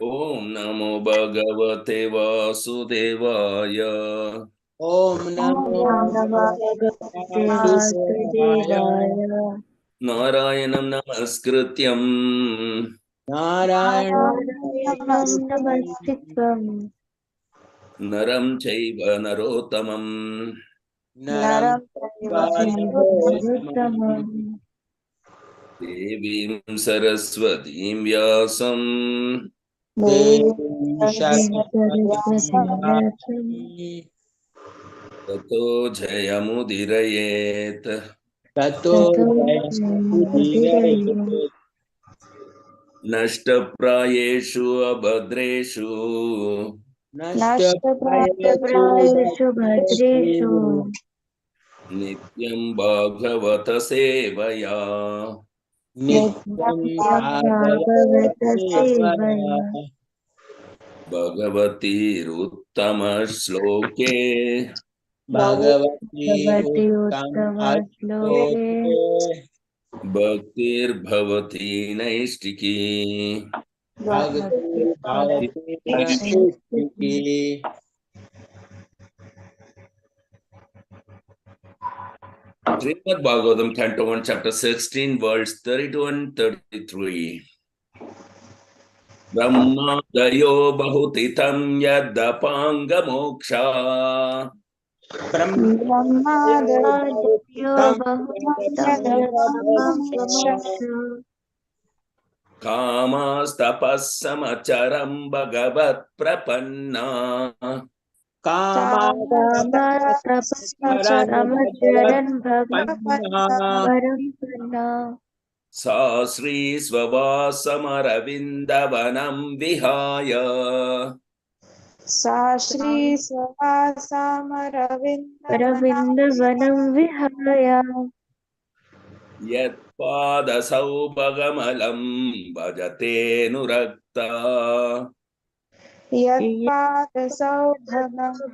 ओम नमो भगवते वासुदेवाय। ओम नमो भगवते वासुदेवाय। नारायणं नमस्कृत्यं नारायणं नमस्कृत्यं नरं चैव नरोत्तमं नरं चैव नरोत्तमं देवीं सरस्वतीं व्यासं देवीं सरस्वतीं व्यासं ततो जयमुदीरयेत्। ततो ततो जयमुदीरयेत्। नष्टप्रायेषु अभद्रेषु नष्टप्रायेषु भद्रेषु नित्यं भागवत सेवया नित्यं भागवत भागवतसेवया। सेवया भगवतीरुत्तम श्लोके भगवती भगवति उत्तमश्लोके उत्तमश्लोके भक्तिर्भवती नैष्टिकी। भक्ति भवति नैष्ठिकी। Srimad Bhagavatam, Canto 1, Chapter 16, verse 32 and 33. Brahmadaya bahutitam yadapangamoksha ब्रह्मादयो बहुतं यदपाङ्गमोक्षो कामस्तपस्समचरं भगवत् प्रपन्ना कामस्तपश्चरमचरन् भगवन् पन्ना सा श्रीस्ववासमरविन्दवनं विहाय सा श्री रविन्दवनं विहाय यत्पादसौभगमलं भजतेऽनुरक्ता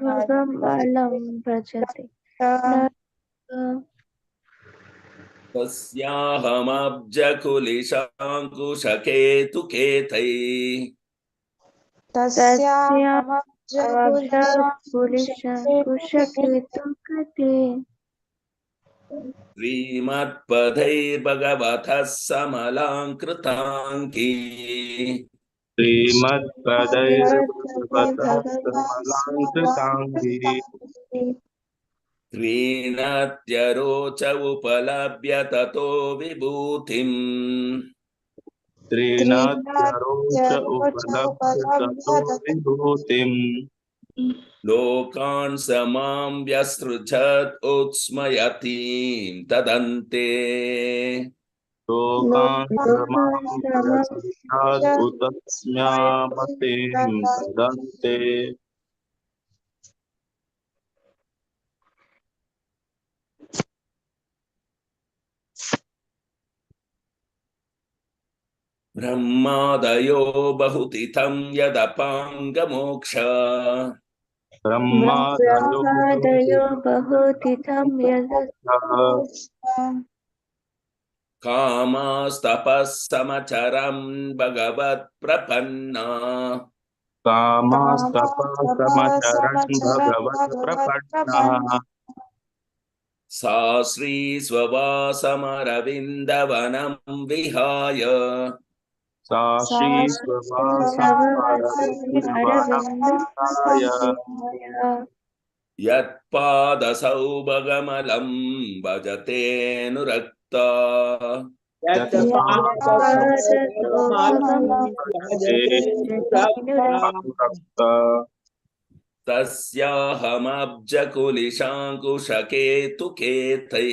भगमलं भजते तस्याहमब्जकुलिशाङ्कुशकेतुकेतै तस्यामब्जकुलिशङ्कुशकेतुकते श्रीमत्पदैर्भगवतः समलाङ्कृताङ्की श्रीमत्पदैर्भगवतस्तमलाङ्कृताङ्गी त्रीणत्यरोच उपलभ्य ततो विभूतिम् त्रिनात्यरोच उपलभ्य ततो विभूतिम् लोकान् समां व्यसृजत् उत्स्मयतीं तदन्ते लोकान् समां व्यसृजादुतस्म्यामतिं तदन्ते ब्रह्मादयो बहुतिथं यदपाङ्गमोक्ष ब्रह्मादयो बहुतिथं कामस्तपःसमचरं भगवत् प्रपन्ना कामस्तपसमचरन् भगवत् प्रपन्नः सा श्रीस्ववासमरविन्दवनं विहाय सा श्रीस्ववासमरविन्दवनं विहाय यत्पादसौभगमलं भजतेऽनुरक्ता तस्याहमब्जकुलिशाङ्कुशकेतुकेतै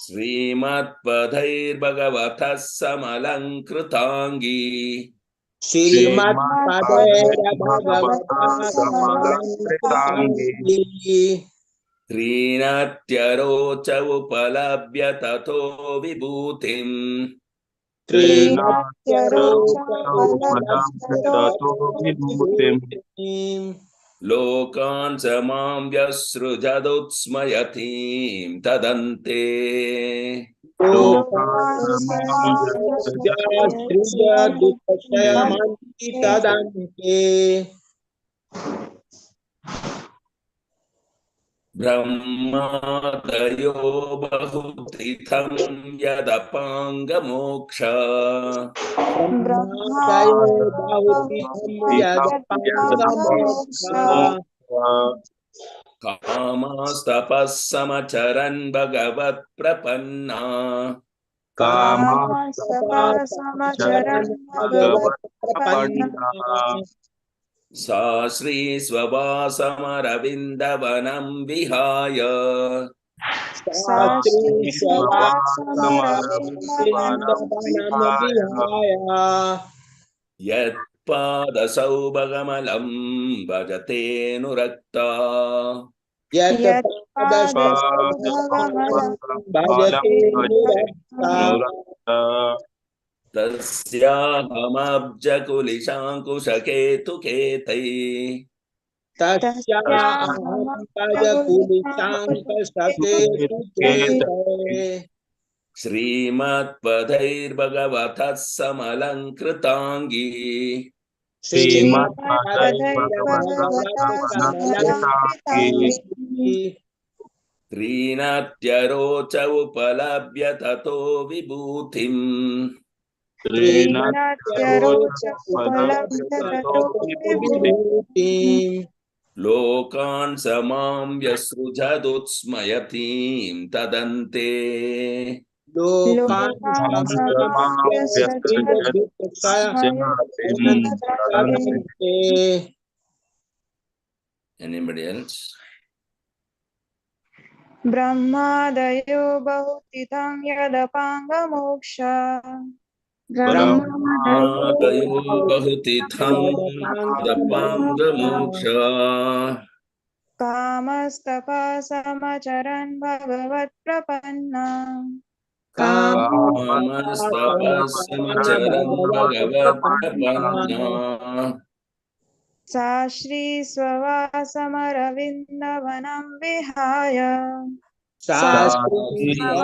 श्रीमत्पदैर्भगवतः समलङ्कृताङ्गी त्रीणत्यरोच उपलभ्य ततो विभूतिम् लोकान् स मां व्यसृजदुत्स्मयतीं तदन्ते लोकासृजदुःखक्षयमन्ति तदन्ते ब्रह्मादयो बहुतीर्थं यदपाङ्गमोक्ष ब्रह्मादयो बहुतीर्थं यदपाङ्गमोक्ष कामस्तपः समचरन् भगवत्प्रपन्ना कामस्तपःसमचरन् भगवत्प्रपन्ना सा श्रीस्ववासमरविन्दवनं विहाय शास्त्रीस्ववासमरविन्दवनं विहाय यत्पादसौभगमलं भजतेऽनुरक्ता यत्पादसौभगमलं भजते निरक्ता तस्याहमब्जकुलिशाङ्कुशकेतुकेतैः तस्याहं भजकुलिशाङ्कसकेतुकेतये श्रीमत्पदैर्भगवतः समलङ्कृताङ्गी श्रीमद्भगवत्समलङ्कृताङ्गी त्रीनत्यरोच उपलभ्य ततो विभूतिम् त्रीनत्यरोच उपलभ्य ततो विभूतिम् लोकान् स मां व्यसृजदुत्स्मयतीं तदन्ते लोकान् तदन्ते Anybody else? ब्रह्मादयो बहुतीर्थं यदपाङ्गमोक्ष ब्रह्मादयो बहुतीर्थं यदपाङ्गमोक्ष कामस्तपः भगवत्प्रपन्ना कामस्तपः समचरन् भगवत्प्रपन्ना सा श्रीस्ववासमरविन्दवनं विहाय स्ववासमरविन्दं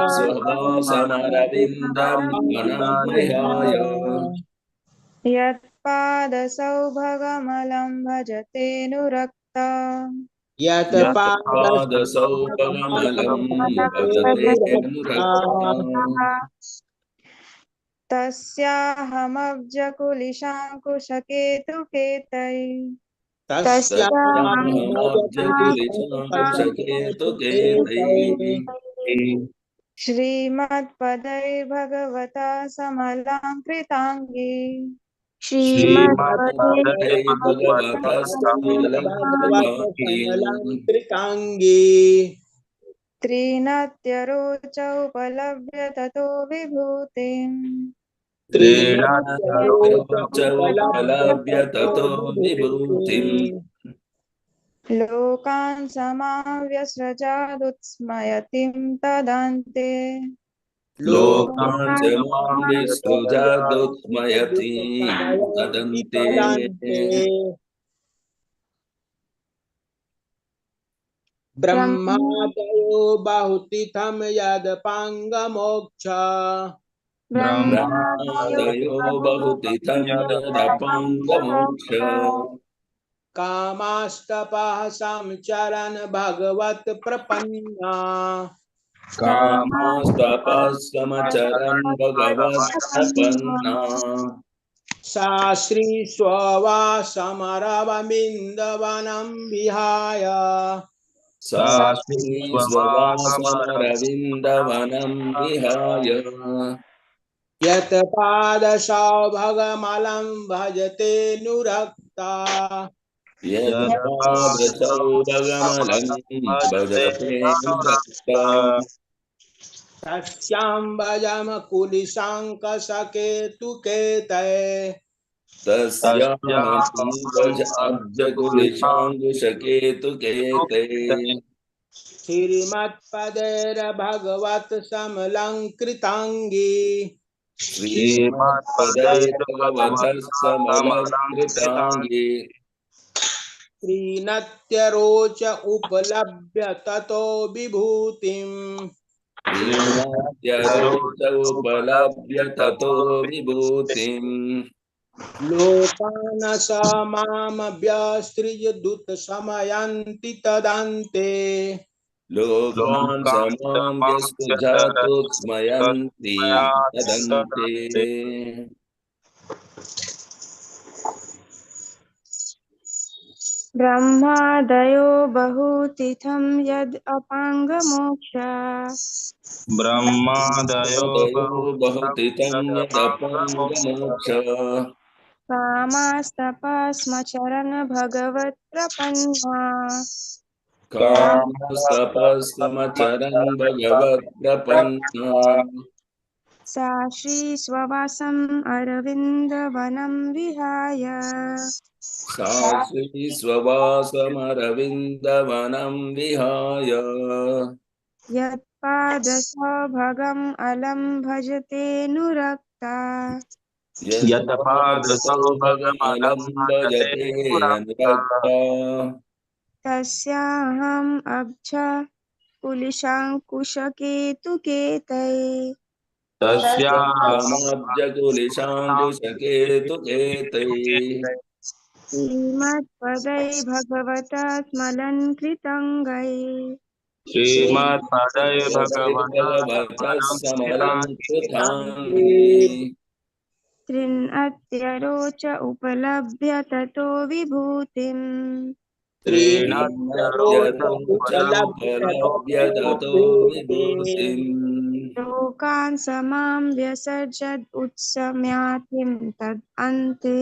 वनं विहाय यत्पादसौभगमलं भजतेऽनुरक्ता यत्पादसौभगमलं भजतेऽनुरक्ता तस्याहमब्जकुलिशाङ्कुशकेतुकेतये श्रीमत्पदैर्भगवता समलङ्कृताङ्गी श्रीमद्भगवतः समलङ्कृताङ्गी त्रिनत्यरोच उपलभ्य ततो विभूतिम् त्रीणत्यरोच उपलभ्य ततो विभूतिम् लोकान् समाव्यसृजादुत्स्मयतिं तदन्ते लोकान् च मां विसृजदुत्स्मयतीं तदन्ते ब्रह्मादयो बहुतीर्थं यदपाङ्गमोक्ष ब्रह्मादयो बहुतीर्थं यदपाङ्गमोक्ष कामास्तपः समचरन् भगवत्प्रपन्ना कामस्तपः समचरन् भगवत्प्रपन्ना सा श्रीस्ववासमरविन्दवनं विहाय सा श्रीस्ववासमरविन्दवनं विहाय यत्पादसौभगमलं भजते नुरक्ता यत्पादसौभगमलं भजतेऽनुरक्ता तस्यां भजम कुलिशाङ्कसकेतुकेतये तस्याहं अब्जकुलिशाङ्कुशकेतुकेते श्रीमत्पदैर्भगवत्समलङ्कृताङ्गी श्रीमत्पदैर्भगवतः समलङ्कृताङ्गी श्रीनत्यरोच उपलभ्य ततो विभूतिम् श्रीनात्यरोच उपलभ्य ततो विभूतिम् लोकान् स मामभ्यसृजदुत समयन्ति तदन्ते लोकान् समां व्यसृजातो स्मयन्ति तदन्ते ब्रह्मादयो बहुतिथं यद् अपाङ्गमोक्ष ब्रह्मादयो बहुतितं यदपाङ्गमोक्ष कामास्तपस्मचरन् भगवत् प्रपन्ना कामस्तपस्तमचरन् भगवत् प्रपन्ना सा श्रीस्ववासम् अरविन्दवनं विहाय सा श्रीस्ववासमरविन्दवनं विहाय यत्पादसौभगम् अलम् भजतेऽनुरक्ता यत्पादसौभगमलं भजते अनुरक्ता तस्याहम् अब्ज कुलिशाङ्कुशकेतुकेतये तस्याहमब्जकुलिशाङ्कुशकेतुकेतैः श्रीमत्पदै भगवता स्मलन् कृतङ्गैः श्रीमत्पदये भगवता भगवतः समलङ्कृताङ्गे समलङ्कृताङ्गी त्रिन्अत्यरोच उपलभ्य ततो विभूतिम् श्रीनत्यरोच श्रीमद्यरोच उपलभ्य उपलभ्य ततो ततो विभूतिम् विभूतिम् लोकान् समां व्यसर्जद् उत्सम्यातिं तद् अन्ते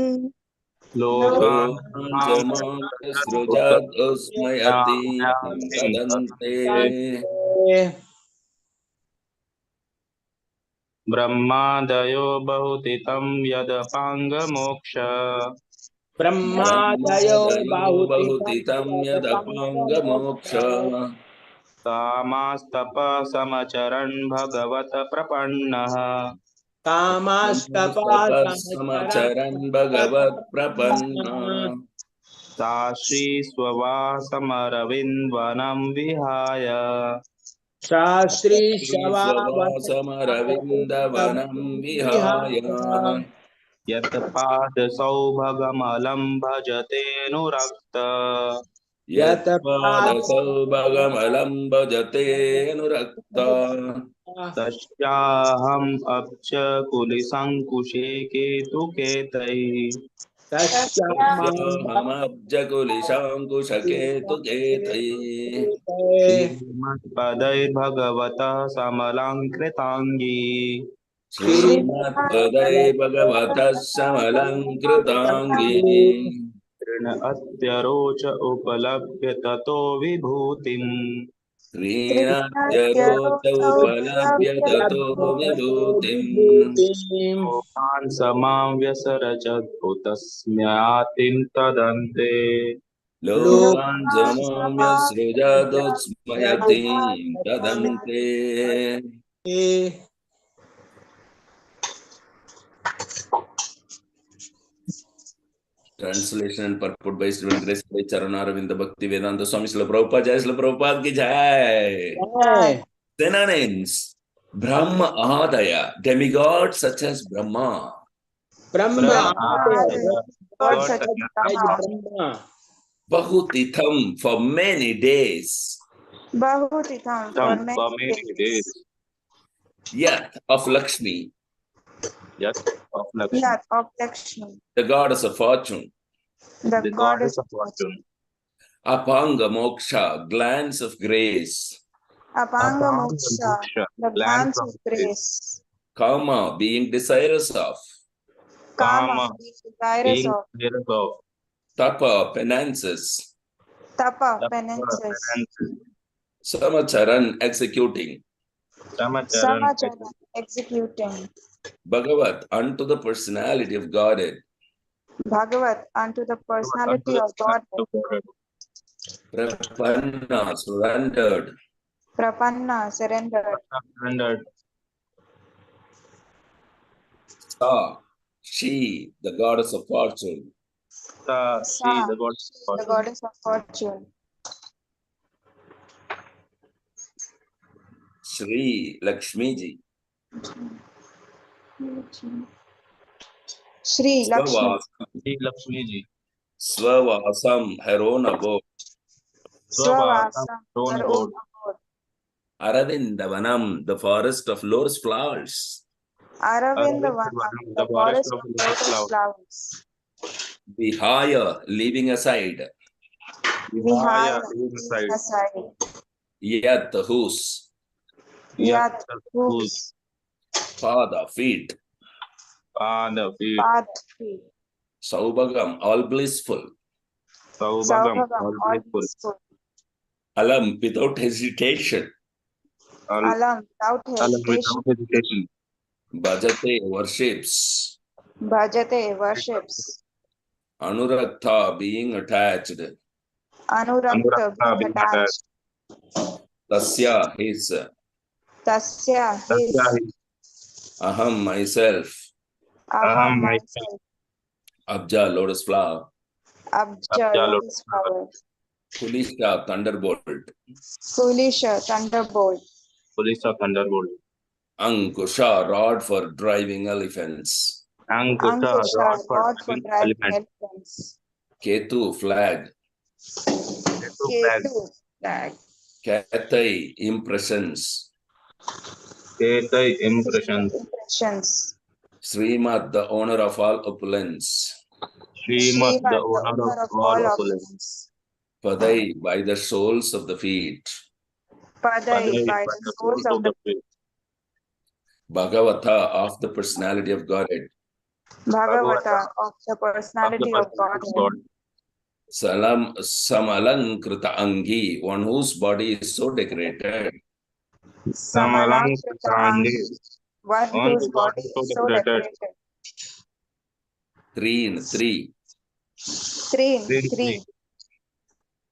लोकान् लोकान् च मां सृजादुस्मयति तदन्ते ब्रह्मादयो बहुतितं यदपाङ्गमोक्ष ब्रह्मादयो ब्रह्मादयो बहुतिथं बहुतितं यदपाङ्गमोक्ष यदपाङ्गमोक्ष कामास्तपसमचरन् भगवत प्रपन्नः तपःसमचरन् भगवत् प्रपन्ना सा श्रीस्ववासमरविन्वनं विहाय शास्त्री श्रीस्ववासमरविन्दवनं विहाय यत्पादसौभगमलं भजतेऽनुरक्त यत्पादसौभगमलं भजतेऽनुरक्ता तस्याहम् अब्ज कुलिशङ्कुशे केतुकेतैः तस्याहमब्जकुलिशाङ्कुशकेतुकेतैः श्रीमत्पदैर्भगवतः समलङ्कृताङ्गी श्रीमत्पदै भगवतः समलङ्कृताङ्गी तृण अत्यरोच उपलभ्य ततो विभूतिम् श्रीनाथ्यरोच उपलभ्य ततो विभूतिम् लोकान् समां व्यसरजद्भुतस्म्यातिं तदन्ते लोकान् समाम्य सृजादुस्मयति तदन्ते Translation and purport by Sri Grace by Charanaravinda Bhakti Vedanta Swami Srila Prabhupada Jai Srila Prabhupada ki Jai. Synonyms: Brahma Adaya, demigods such as Brahma. Brahma Bahutitham, for many days. बहुतिथं for many days. Yat of Lakshmi, Yat of Lakshmi, Yat of Lakshmi, the goddess of fortune. the goddess of fortune. Apanga Moksha, glance of grace. Apanga Moksha, the glance of grace. Kama, being desirous of. Kama, desirous of. Tapa, penances. Tapa, penances. Samacharan, executing. Samacharan, executing. Bhagavat, unto the personality of Godhead. Bhagavat, unto the personality of Godhead. Prapanna, surrendered. Prapanna, surrendered. Sa, she, the goddess of fortune. She, the goddess of the fortune. goddess of fortune. Shri Lakshmi Ji. Shri Lakshmi. Shri Lakshmi Ji. Swavasam her own abode. Swavasam, Throne her abode. own abode. Aravindavanam, the forest of lotus flowers. Aravindavanam, the forest of lotus flowers. Vihaya, leaving aside. Vihaya, leaving aside. aside. Yat, whose. Yat, whose. Pada, feet. Pada, feet. Path, feet. Saubhagam, all blissful. Saubhagam, Saubhagam, all all blissful. blissful. Alam, without hesitation. Alam, without Alam, hesitation. without hesitation. Bhajate, worships. Bhajate, worships. Anurakta, being attached. Anurakta, being attached. Tasya, his. Tasya, his. Aham, myself. Aham, myself. Abja, lotus flower. Abja, lotus flower. Kulisha, thunderbolt. Kulisha, thunderbolt. Police of thunderbolt. Ankusha, rod for driving elephants. Ankusha, rod for for driving driving elephant. elephants. Ketu, flag. Ketu, flag. Katai, impressions. Ketai, impressions. Impressions. Srimad, the owner of all opulence. Srimad, the owner of all opulence. Padai, by the soles of the feet. Padai, by the soles of the feet. Bhagavata, of the personality of Godhead. Bhagavata, of the personality of God. Samalankrita Angi, one whose body is so decorated. Samalankrita Angi, one whose body is so decorated. Three. Three.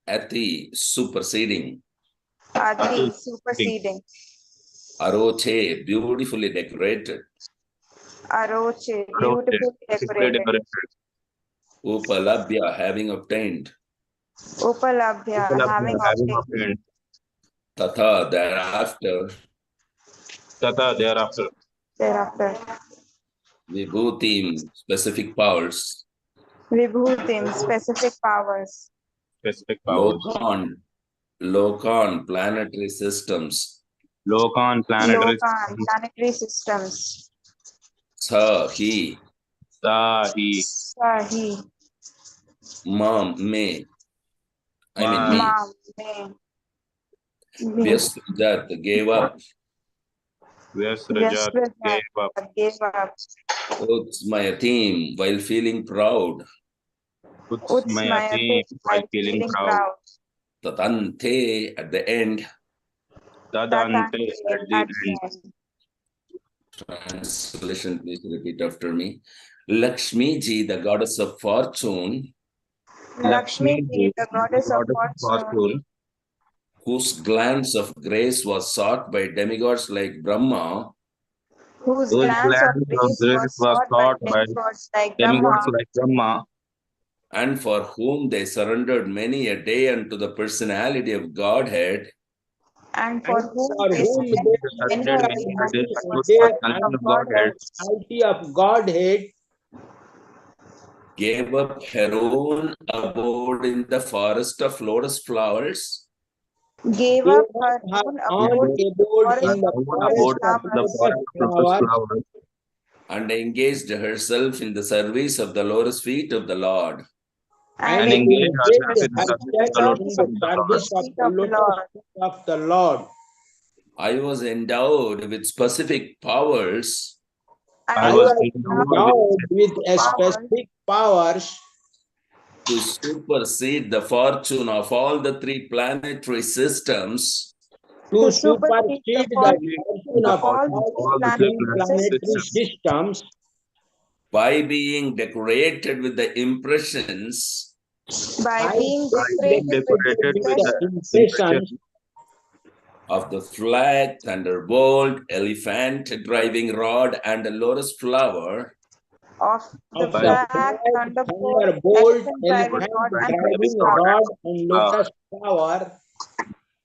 Ati, superseding. Ati, superseding. Aroche, beautifully decorated. Aroche, beautifully decorated. Upalabhya, having obtained. Upalabhya, having obtained. Tatha, thereafter. Thereafter. Vibhutim, specific powers. Vibhutim, specific powers. Lokan, planetary systems. Lokan, planetary systems. Sa, he. Mam, me. I mean me. Mam, me. Vyasrajat, gave up. Vyasrajat gave up. Utsmayatim, while feeling proud. Utsmayatim, while feeling proud. Tatante, at the end. Tadante, at the end. Translation, please repeat after me. Lakshmi Ji, the goddess of fortune. Lakshmi Ji, the goddess of fortune. Whose glance of grace was sought by demigods like Brahma. Whose glance of grace was sought by demigods like Brahma. And for whom they surrendered many a day unto the personality of Godhead. And for whom they surrendered many a day unto the personality of Godhead. Gave up her own abode in the forest of lotus flowers. Gave up her own abode in the forest of lotus flowers. And engaged herself in the service of the lotus feet of the Lord. And engaged herself in the service of the lotus feet of the Lord. I was endowed with specific powers. I was endowed with specific powers to supersede the fortune of all the three planetary systems. To supersede the fortune of all the three planetary systems. By being decorated with the impressions. By being decorated with the impressions of the flag, thunderbolt, elephant, driving rod, and a lotus flower. of the By black thunderbolt, elephant driving rod, and lotus flower,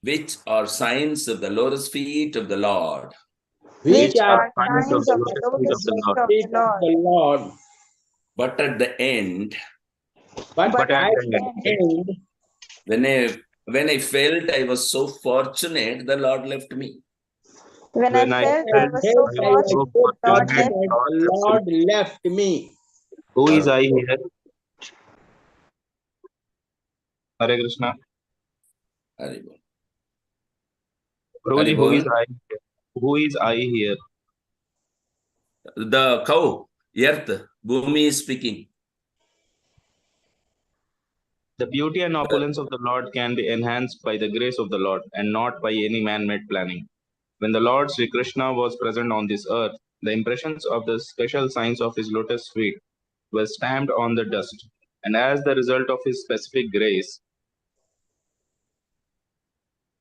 which are signs of the lotus feet of the Lord. which are signs of signs the of the lotus feet of lotus the feet Lord. of the Lord. But at the end, But But at at the the end, when I felt I was so fortunate, the Lord left me. when I when I felt felt I was I so was so fortunate, fortunate, Lord left the Lord the left Lord me. left me. Who is I here? Hare Krishna. Haribol. Prabhuji, who is Haribol. I here? Who is I here? The cow, earth, Bhumi is speaking. The beauty and opulence of the Lord can be enhanced by the grace of the Lord and not by any man-made planning. When the Lord Sri Krishna was present on this earth, the impressions of the special signs of his lotus feet were stamped on the dust, and as the result of his specific grace,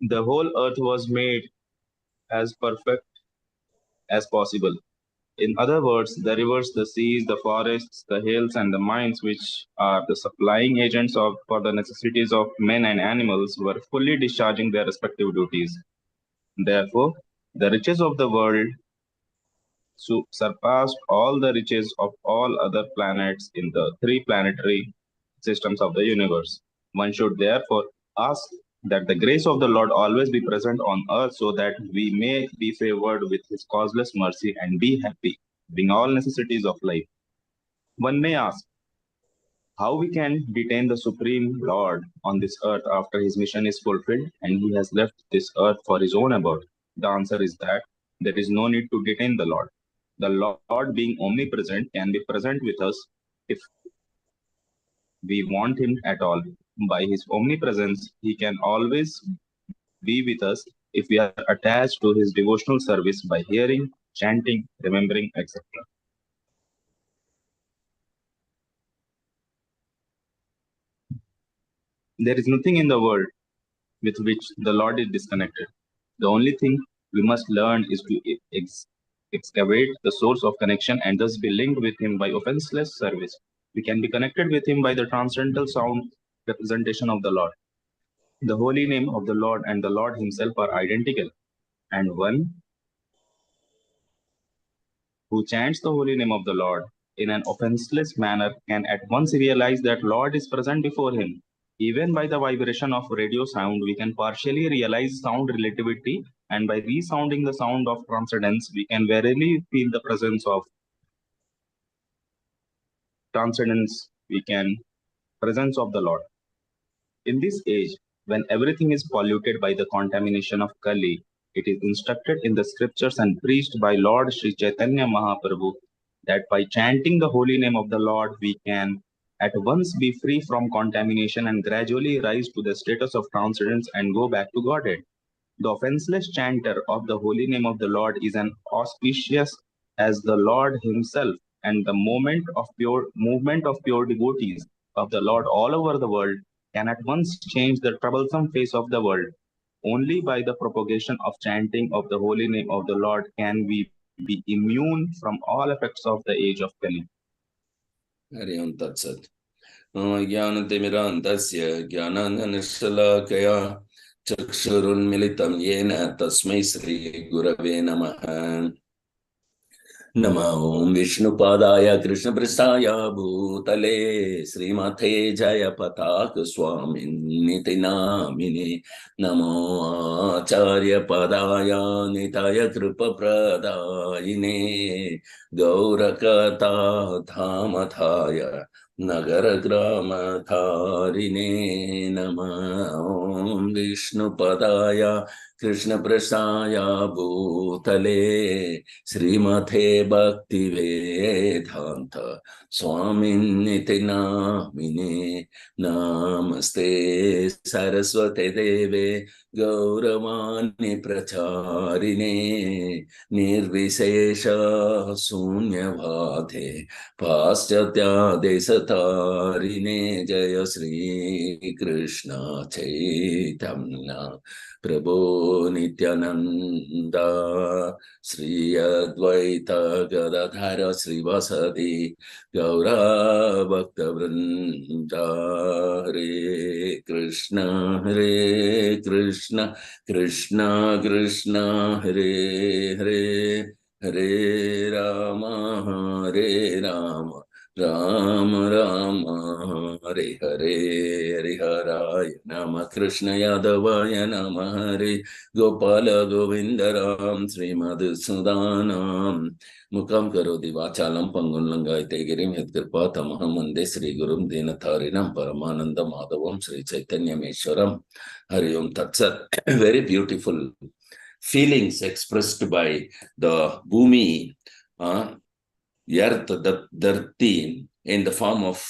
the whole earth was made as perfect as possible. In other words, the rivers, the seas, the forests, the hills, and the mines, which are the supplying agents for the necessities of men and animals, were fully discharging their respective duties. Therefore, the riches of the world surpassed all the riches of all other planets in the three planetary systems of the universe. One should therefore ask that the grace of the Lord always be present on earth so that we may be favored with his causeless mercy and be happy, being all necessities of life. One may ask how we can detain the Supreme Lord on this earth after his mission is fulfilled and he has left this earth for his own abode. The answer is that there is no need to detain the Lord. The Lord, being omnipresent, can be present with us if we want him at all. By his omnipresence, he can always be with us if we are attached to his devotional service by hearing, chanting, remembering, etc. There is nothing in the world with which the Lord is disconnected. The only thing we must learn is to excavate the source of connection and thus be linked with him by offenseless service. We can be connected with him by the transcendental sound representation of the Lord. The holy name of the Lord and the Lord himself are identical, and one who chants the holy name of the Lord in an offenseless manner can at once realize that Lord is present before him. Even by the vibration of radio sound, we can partially realize sound relativity, and by resounding the sound of transcendence, we can verily feel the presence of transcendence, we can presence of the Lord. In this age, when everything is polluted by the contamination of Kali, it is instructed in the scriptures and preached by Lord Sri Chaitanya Mahaprabhu that by chanting the holy name of the Lord, we can at once be free from contamination and gradually rise to the status of transcendence and go back to Godhead. The offenseless chanter of the holy name of the Lord is as auspicious as the Lord himself, and the movement of pure devotees of the Lord all over the world can at once change the troublesome face of the world. Only by the propagation of chanting of the holy name of the Lord can we be immune from all effects of the age of Kali. Hari Om Tat Sat. Jnanatimirandasya Jnanananishtalakaya Chakshurunmilitam Yena Tasmai Sri Gurave Namaha. नमो विष्णुपादाय कृष्णप्रसाय भूतले श्रीमते जयपताक स्वामिन्निति नामिने नमो आचार्यपदाय निताय कृपप्रदायिने गौरकथा धामथाय नगरग्रामधारिणे नमः ॐ विष्णुपदाय कृष्णप्रसाय भूतले श्रीमते भक्तिवेदांत स्वामिन्निति नामिने नमस्ते सरस्वते देवे गौरवाणी प्रचारिणे निर्विशेष शून्यवादे पाश्चात्यादेशतारिणे जय Shri Krishna Chaitanya Prabhu Nityananda, Sri Advaita Gadadhara Srivasadi, Gaura Bhakta Vrinda, Hare Krishna, Hare Krishna, Krishna Krishna, Hare Hare, Hare Rama, Hare Rama, Rama Rama, Hare Hare, Hare Haraya Nama, Krishna Yadavaya Nama, Hare Gopala Govindaram, Sri Madhusudanam, Mukam Karoti Vachalam Pangulanga Tegirim Hitkirpa Tamaham Mande Sri Gurum Dinatharinam Paramananda Madhavam Sri Chaitanya Meswaram, Hari Om Tatsat. Very beautiful feelings expressed by the Bhumi, earth, the dharti, in the form of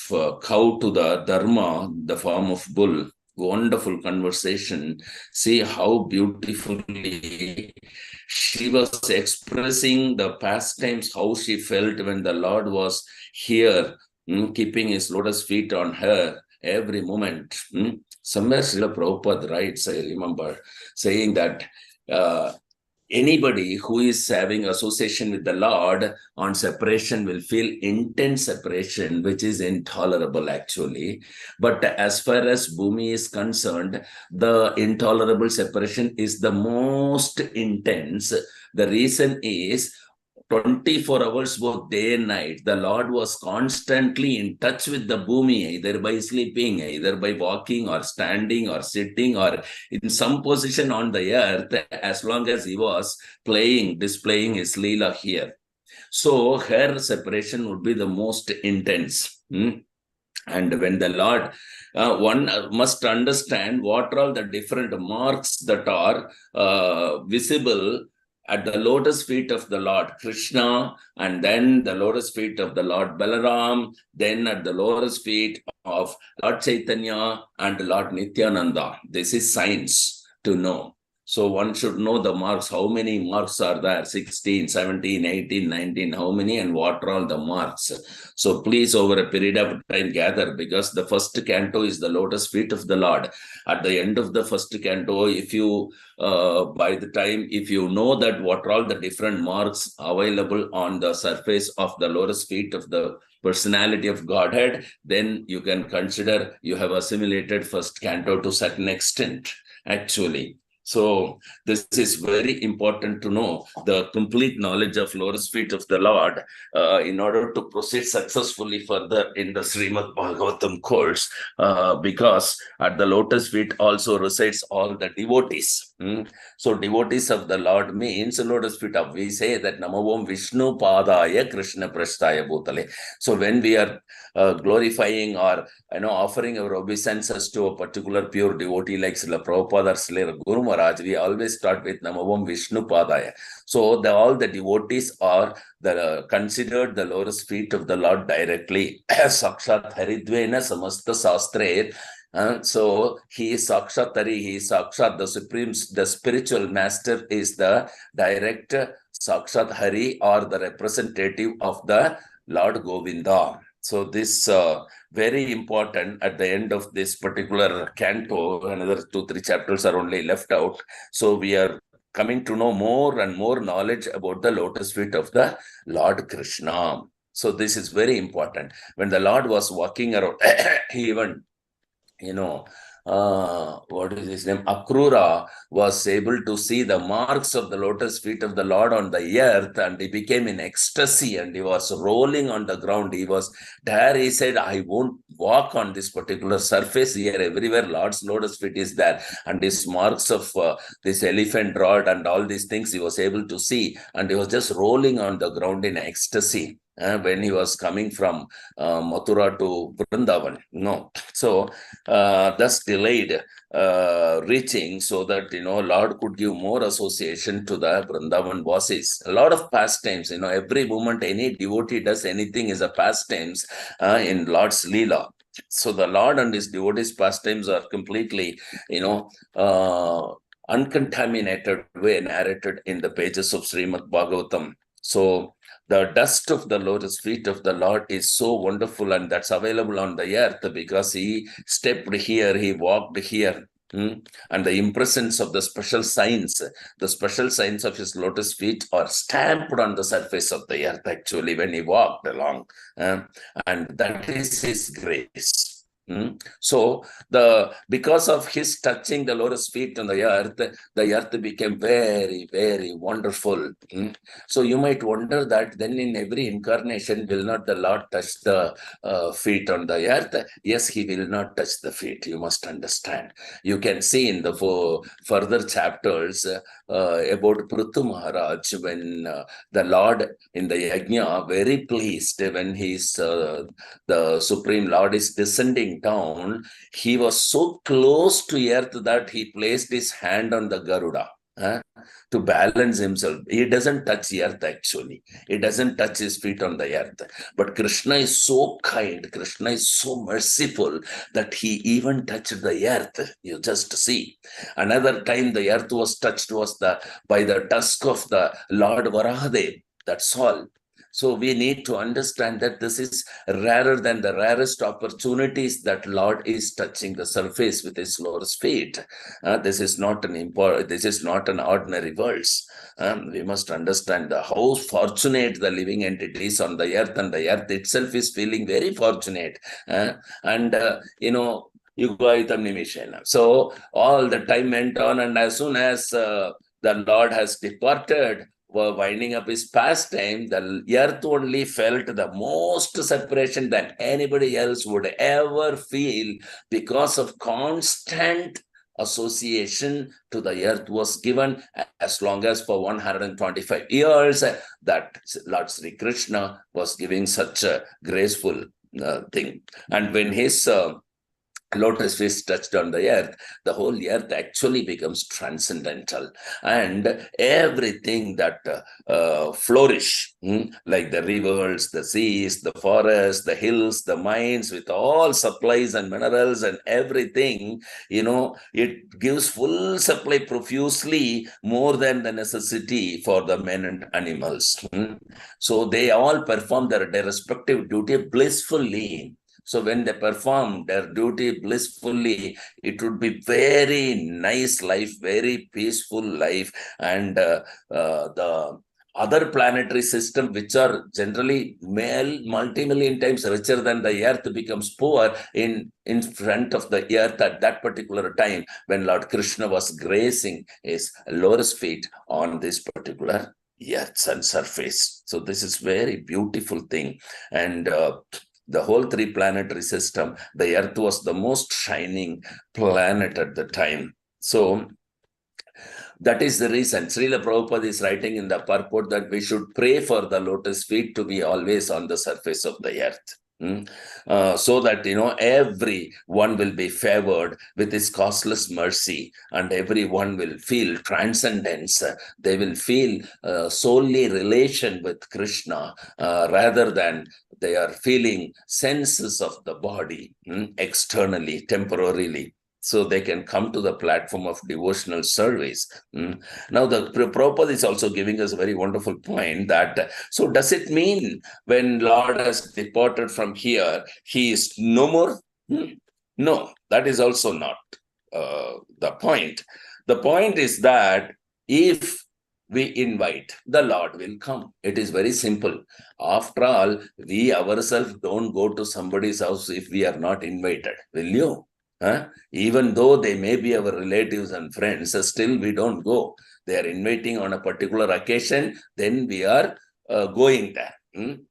cow to the dharma, the form of bull. Wonderful conversation. See how beautifully she was expressing the pastimes, how she felt when the Lord was here, keeping his lotus feet on her every moment. Somewhere Srila Prabhupada writes, I remember, saying that anybody who is having association with the Lord on separation will feel intense separation, which is intolerable actually. But as far as Bhumi is concerned, the intolerable separation is the most intense. The reason is 24 hours, both day and night, the Lord was constantly in touch with the Bhumi, either by sleeping, either by walking or standing or sitting or in some position on the earth, as long as he was displaying his Leela here. So her separation would be the most intense. And when the Lord, one must understand what are all the different marks that are visible at the lotus feet of the Lord Krishna, and then the lotus feet of the Lord Balaram, then at the lotus feet of Lord Chaitanya and Lord Nityananda. This is science to know. So one should know the marks. How many marks are there? 16, 17, 18, 19, how many, and what are all the marks? So please, over a period of time, gather, because the first canto is the lotus feet of the Lord. At the end of the first canto, if you, by the time, if you know that what are all the different marks available on the surface of the lotus feet of the personality of Godhead, then you can consider you have assimilated first canto to certain extent, actually. So this is very important to know the complete knowledge of lotus feet of the Lord in order to proceed successfully further in the Srimad Bhagavatam course, because at the lotus feet also resides all the devotees. So devotees of the Lord means lotus feet of, we say that Namo Om Vishnu Padaya Krishna Prasthaya Bhutale. So when we are glorifying or offering our obeisances to a particular pure devotee like Srila Prabhupada or Srila Guru Maharaj, we always start with Namo Om Vishnu Padaya. So all the devotees are considered the lotus feet of the Lord directly. Sakshat Haridvena Samasta Sastre. So he is Sakshat Hari, he is Sakshat, the supreme, the spiritual master is the direct Sakshat Hari, or the representative of the Lord Govinda. So this very important. At the end of this particular canto, another 2-3 chapters are only left out. So we are coming to know more and more knowledge about the lotus feet of the Lord Krishna. So this is very important. When the Lord was walking around, he even, what is his name? Akrura was able to see the marks of the lotus feet of the Lord on the earth, and he became in ecstasy and he was rolling on the ground. He was there. He said, I won't walk on this particular surface here. Everywhere Lord's lotus feet is there. And these marks of this elephant rod and all these things he was able to see. And he was just rolling on the ground in ecstasy. When he was coming from Mathura to Vrindavan. So thus delayed reaching, so that Lord could give more association to the Vrindavan Vasis. A lot of pastimes, every moment any devotee does anything is a pastimes in Lord's Leela. So the Lord and his devotees' pastimes are completely, uncontaminated way narrated in the pages of Srimad Bhagavatam. So the dust of the lotus feet of the Lord is so wonderful, and that's available on the earth because he stepped here, he walked here. And the impressions of the special signs of his lotus feet are stamped on the surface of the earth, actually, when he walked along. And that is his grace. So because of his touching the lotus feet on the earth became very, very wonderful. So you might wonder that then in every incarnation, will not the Lord touch the feet on the earth? Yes, he will not touch the feet. You must understand. You can see in the further chapters about Prithu Maharaj, when the Lord in the Yajna, very pleased when the Supreme Lord is descending down, he was so close to earth that he placed his hand on the Garuda to balance himself. He doesn't touch earth, actually. He doesn't touch his feet on the earth. But Krishna is so kind, Krishna is so merciful that he even touched the earth. You just see. Another time the earth was touched was by the tusk of the Lord Varahadev. That's all. So we need to understand that this is rarer than the rarest opportunities that Lord is touching the surface with his lotus feet. This is not an ordinary verse. We must understand how fortunate the living entities on the earth, and the earth itself is feeling very fortunate. Yugaitam Nimishena. So all the time went on, and as soon as the Lord has departed, were winding up his pastime, the earth only felt the most separation than anybody else would ever feel, because of constant association to the earth was given, as long as for 125 years that Lord Sri Krishna was giving such a graceful thing. And when his lotus feet touched on the earth, the whole earth actually becomes transcendental, and everything that flourish, like the rivers, the seas, the forests, the hills, the mines, with all supplies and minerals and everything, it gives full supply profusely, more than the necessity for the men and animals. So they all perform their respective duty blissfully. So when they perform their duty blissfully, it would be very nice life, very peaceful life. And the other planetary system, which are generally multi-million times richer than the earth, becomes poor in front of the earth at that particular time, when Lord Krishna was gracing his lotus feet on this particular earth's surface. So this is very beautiful thing. And the whole three planetary system, the earth was the most shining planet at the time. So that is the reason Srila Prabhupada is writing in the purport that we should pray for the lotus feet to be always on the surface of the earth. So that everyone will be favored with his causeless mercy, and everyone will feel transcendence. They will feel solely relation with Krishna, rather than they are feeling senses of the body externally, temporarily. So they can come to the platform of devotional service. Now, the Prabhupada is also giving us a very wonderful point that, so does it mean when Lord has departed from here, he is no more? No, that is also not the point. The point is that if we invite, the Lord will come. It is very simple. After all, we ourselves don't go to somebody's house if we are not invited, will you? Even though they may be our relatives and friends, still we don't go. They are inviting on a particular occasion, then we are going there.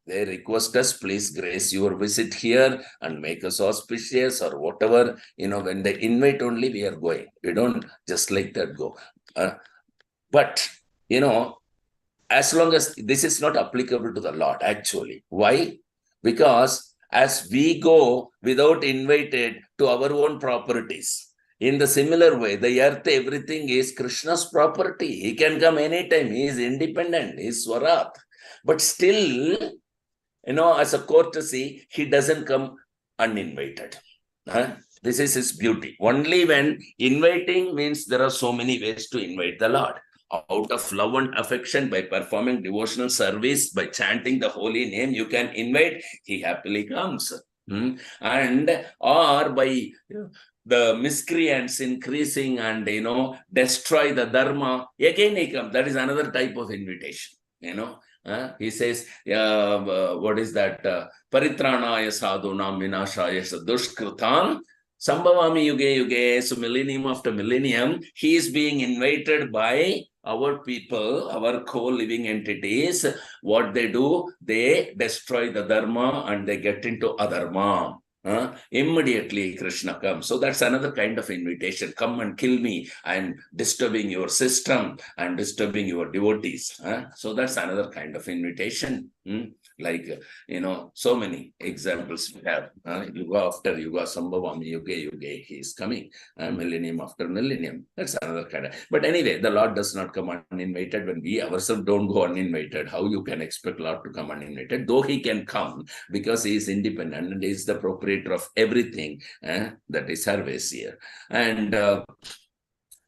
They request us, please grace your visit here and make us auspicious or whatever. When they invite only, we are going. We don't just like that go. But as long as this is not applicable to the Lord, actually. Why? Because as we go without invited to our own properties, in the similar way, the earth, everything is Krishna's property. He can come anytime. He is independent. He is Swarat. But still, as a courtesy, he doesn't come uninvited. This is his beauty. Only when inviting means there are so many ways to invite the Lord. Out of love and affection, by performing devotional service, by chanting the holy name, you can invite, he happily comes. And or by the miscreants increasing and, destroy the dharma, again he comes. That is another type of invitation, he says, what is that? Paritranaya sadhunam vinashaya dushkritam sambhavami yuge yuge. So millennium after millennium, he is being invited by our people, our co-living entities. What they do, they destroy the dharma and they get into adharma. Immediately Krishna comes. So that's another kind of invitation. Come and kill me. I'm disturbing your system. I'm disturbing your devotees. So that's another kind of invitation. Like, so many examples we have. Yuga after yuga, sambhavami yuge yuge, he is coming. Millennium after millennium. That's another kind of. But anyway, the Lord does not come uninvited when we ourselves don't go uninvited. How you can expect Lord to come uninvited? Though he can come because he is independent and he is the proprietor of everything. That is service here. And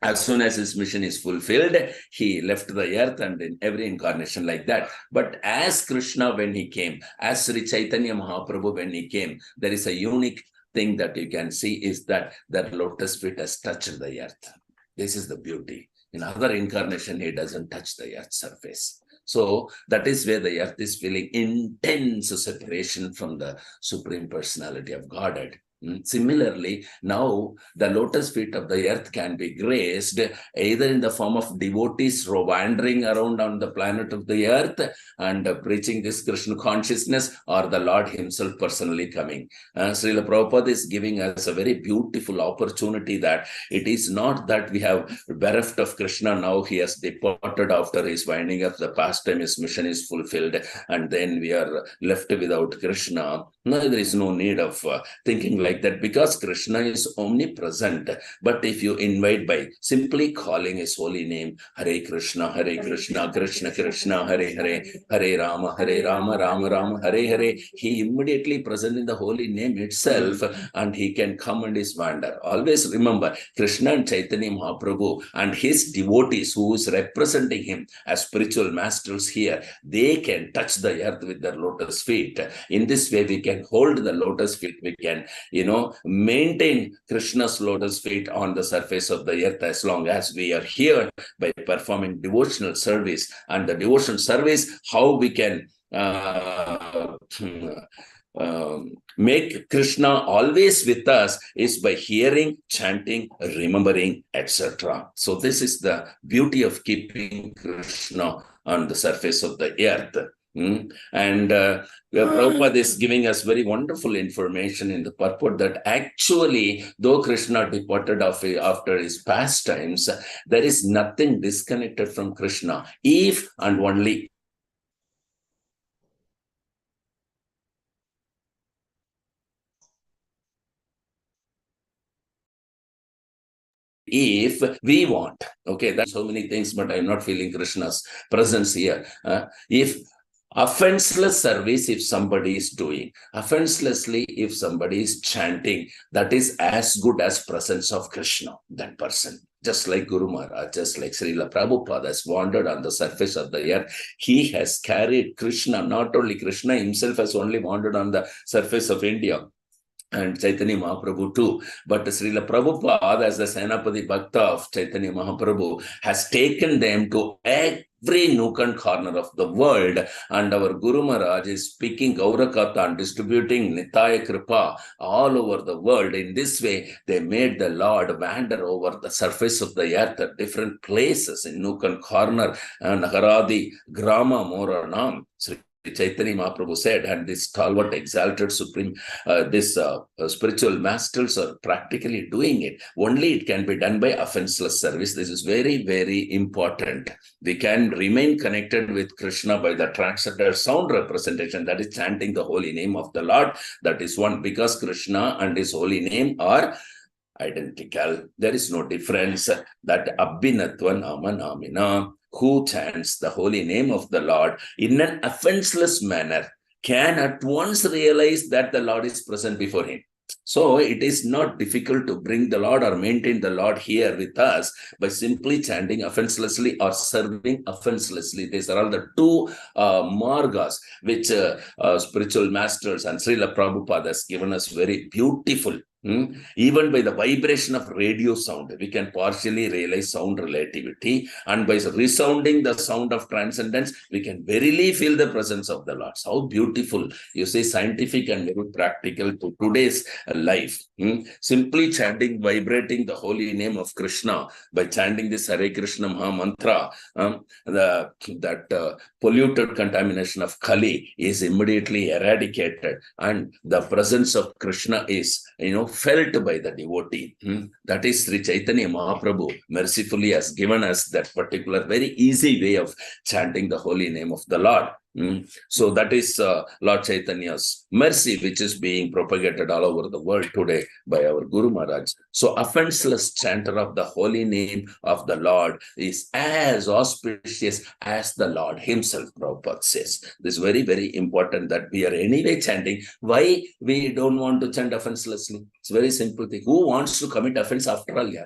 as soon as his mission is fulfilled, he left the earth, and in every incarnation like that. But as Krishna, when he came, as Sri Chaitanya Mahaprabhu, when he came, there is a unique thing that you can see is that the lotus feet has touched the earth. This is the beauty. In other incarnation, he doesn't touch the earth's surface. So that is where the earth is feeling intense separation from the Supreme Personality of Godhead. Similarly, now the lotus feet of the earth can be graced either in the form of devotees wandering around on the planet of the earth and preaching this Krishna consciousness, or the Lord himself personally coming. Srila Prabhupada is giving us a very beautiful opportunity that it is not that we have bereft of Krishna, now he has departed after his winding up the pastime, his mission is fulfilled, and then we are left without Krishna. No, there is no need of thinking like that, because Krishna is omnipresent. But if you invite by simply calling his holy name, Hare Krishna, Krishna Krishna, Hare Hare, Hare Rama, Rama Rama, Hare Hare, he immediately present in the holy name itself, and he can come and his wander. Always remember, Krishna and Chaitanya Mahaprabhu and his devotees who is representing him as spiritual masters here, they can touch the earth with their lotus feet. In this way, we can hold the lotus feet, we can, maintain Krishna's lotus feet on the surface of the earth as long as we are here by performing devotional service. And the devotional service, how we can make Krishna always with us is by hearing, chanting, remembering, etc. So this is the beauty of keeping Krishna on the surface of the earth. And Prabhupada is giving us very wonderful information in the purport that actually, though Krishna departed after his pastimes, there is nothing disconnected from Krishna, if and only if we want. Okay, that's so many things, but I'm not feeling Krishna's presence here. If offenseless service, if somebody is doing, offenselessly, if somebody is chanting, that is as good as presence of Krishna, that person. Just like Guru Maharaj, just like Srila Prabhupada has wandered on the surface of the earth, he has carried Krishna. Not only Krishna himself has only wandered on the surface of India, and Chaitanya Mahaprabhu too. But Srila Prabhupada, as the Senapati Bhakta of Chaitanya Mahaprabhu, has taken them to every nook and corner of the world. And our Guru Maharaj is speaking Gaurakatha and distributing Nitaya Kripa all over the world. In this way, they made the Lord wander over the surface of the earth at different places in nook and corner. Nagaradi Grama Moranam. Chaitanya Mahaprabhu said, and this stalwart, exalted supreme, spiritual masters are practically doing it. Only it can be done by offenseless service. This is very, very important. We can remain connected with Krishna by the transcendental sound representation, that is chanting the holy name of the Lord. That is one, because Krishna and his holy name are identical. There is no difference. That Abhinatva Nama Namina, who chants the holy name of the Lord in an offenseless manner, can at once realize that the Lord is present before him. So it is not difficult to bring the Lord or maintain the Lord here with us by simply chanting offenselessly or serving offenselessly. These are all the two margas which spiritual masters and Srila Prabhupada has given us very beautiful Even by the vibration of radio sound, we can partially realize sound relativity. And by resounding the sound of transcendence, we can verily feel the presence of the Lord. How beautiful. You say scientific and very practical to today's life. Simply chanting, vibrating the holy name of Krishna by chanting this Hare Krishna Maha Mantra, that polluted contamination of Kali is immediately eradicated, and the presence of Krishna is, felt by the devotee. That is Sri Chaitanya Mahaprabhu mercifully has given us that particular very easy way of chanting the holy name of the Lord. So that is Lord Chaitanya's mercy, which is being propagated all over the world today by our Guru Maharaj. So offenseless chanter of the holy name of the Lord is as auspicious as the Lord himself, Prabhupada says. This is very, very important that we are anyway chanting. Why we don't want to chant offenselessly? It's very simple thing. Who wants to commit offense after all? Yeah.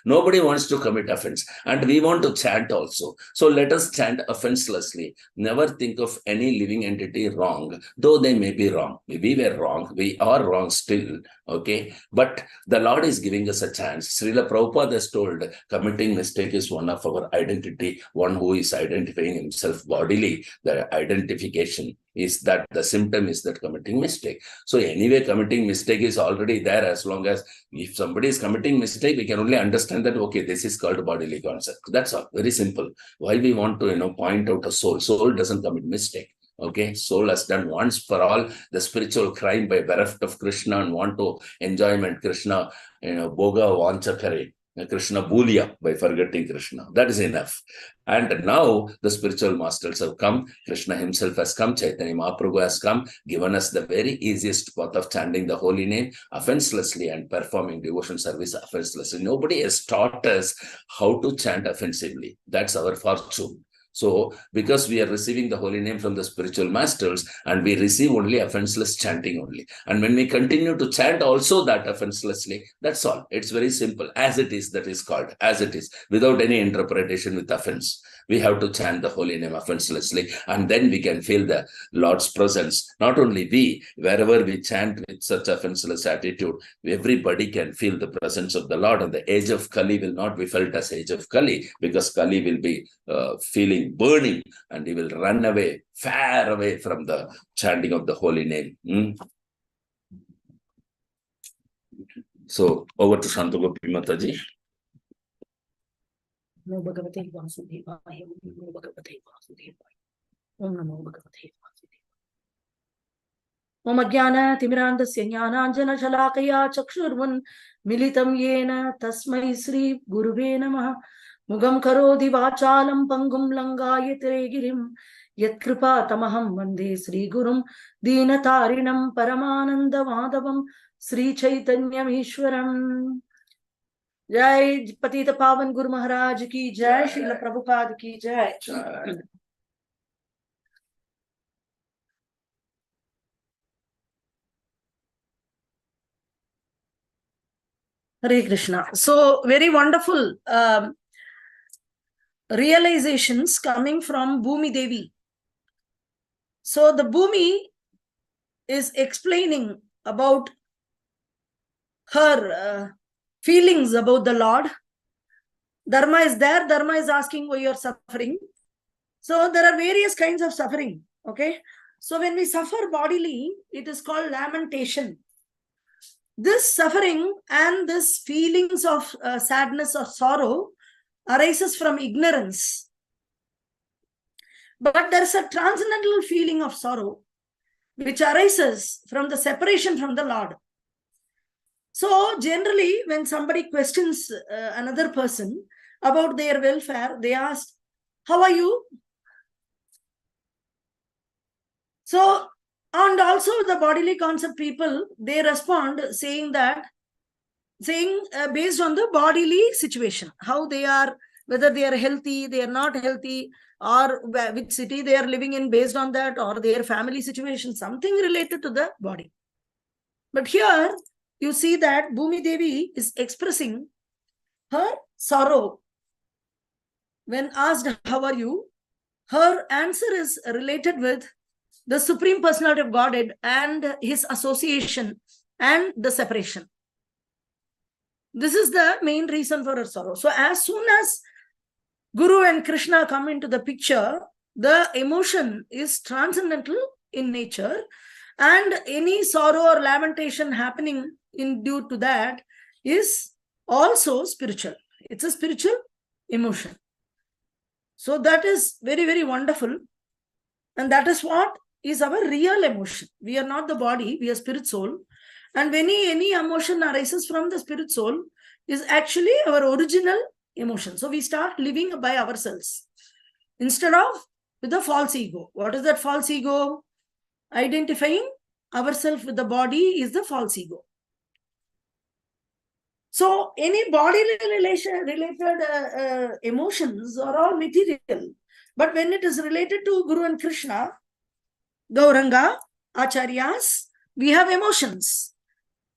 Nobody wants to commit offense, and we want to chant also. So let us chant offenselessly. Never think of any living entity wrong, though they may be wrong. Maybe we are wrong. We are wrong still. Okay, but the Lord is giving us a chance. Srila Prabhupada has told committing mistake is one of our identity. One who is identifying himself bodily, the identification is that the symptom is that committing mistake. So anyway, committing mistake is already there. As long as if somebody is committing mistake, we can only understand that, okay, this is called bodily concept. That's all. Very simple. Why we want to, point out a soul? Soul doesn't commit mistake. Okay, soul has done once for all the spiritual crime by bereft of Krishna and want to enjoyment. Krishna, Boga Vancha Kare, Krishna Bhulia by forgetting Krishna. That is enough. And now the spiritual masters have come. Krishna himself has come. Chaitanya Mahaprabhu has come, given us the very easiest path of chanting the holy name offenselessly and performing devotion service offenselessly. Nobody has taught us how to chant offensively. That's our fortune. So, because we are receiving the holy name from the spiritual masters, and we receive only offenseless chanting only. And when we continue to chant also that offenselessly, that's all. It's very simple. As it is, that is called. As it is, without any interpretation with offense. We have to chant the holy name offenselessly, and then we can feel the Lord's presence. Not only we, wherever we chant with such offenseless attitude, everybody can feel the presence of the Lord, and the age of Kali will not be felt as age of Kali, because Kali will be feeling burning, and he will run away, far away from the chanting of the holy name. So, over to Santagopi Mataji. Namo Bhagavate Vasudevaya. Namo Bhagavate Vasudevaya. Om Namo Bhagavate Vasudevaya. Om Ajnana Timirandasya Jnananjana Shalakaya Chakshurvan Militam Yena Tasmai Sri Guruve Namaha. Mugam Karodi Vachalam Pangum Langayate Girim Yat Kripa Tamaham Vande Sri Gurum Deenatarinam Paramananda Madhavam Sri Chaitanyam Ishwaram. Jai Patita Pavan Guru Maharaj ki Jai, Srila Prabhupada ki Jai. Hare Krishna. So, very wonderful realizations coming from Bhumi Devi. So, the Bhumi is explaining about her feelings about the Lord. Dharma is there. Dharma is asking why you are suffering. So there are various kinds of suffering. Okay. So when we suffer bodily, it is called lamentation. This suffering and this feelings of sadness or sorrow arises from ignorance. But there is a transcendental feeling of sorrow which arises from the separation from the Lord. So generally, when somebody questions another person about their welfare, they ask, how are you? So, and also the bodily concept people, they respond saying based on the bodily situation, how they are, whether they are healthy, they are not healthy, or which city they are living in based on that, or their family situation, something related to the body. But here, you see that Bhumi Devi is expressing her sorrow. When asked, how are you? Her answer is related with the Supreme Personality of Godhead and his association and the separation. This is the main reason for her sorrow. So as soon as Guru and Krishna come into the picture, the emotion is transcendental in nature, and any sorrow or lamentation happening in due to that is also spiritual. It's a spiritual emotion. So that is very, very wonderful. And that is what is our real emotion. We are not the body, we are spirit soul. And when any emotion arises from the spirit soul is actually our original emotion. So we start living by ourselves instead of with the false ego. What is that false ego? Identifying ourselves with the body is the false ego. So any body related emotions are all material. But when it is related to Guru and Krishna, Gauranga, Acharyas, we have emotions.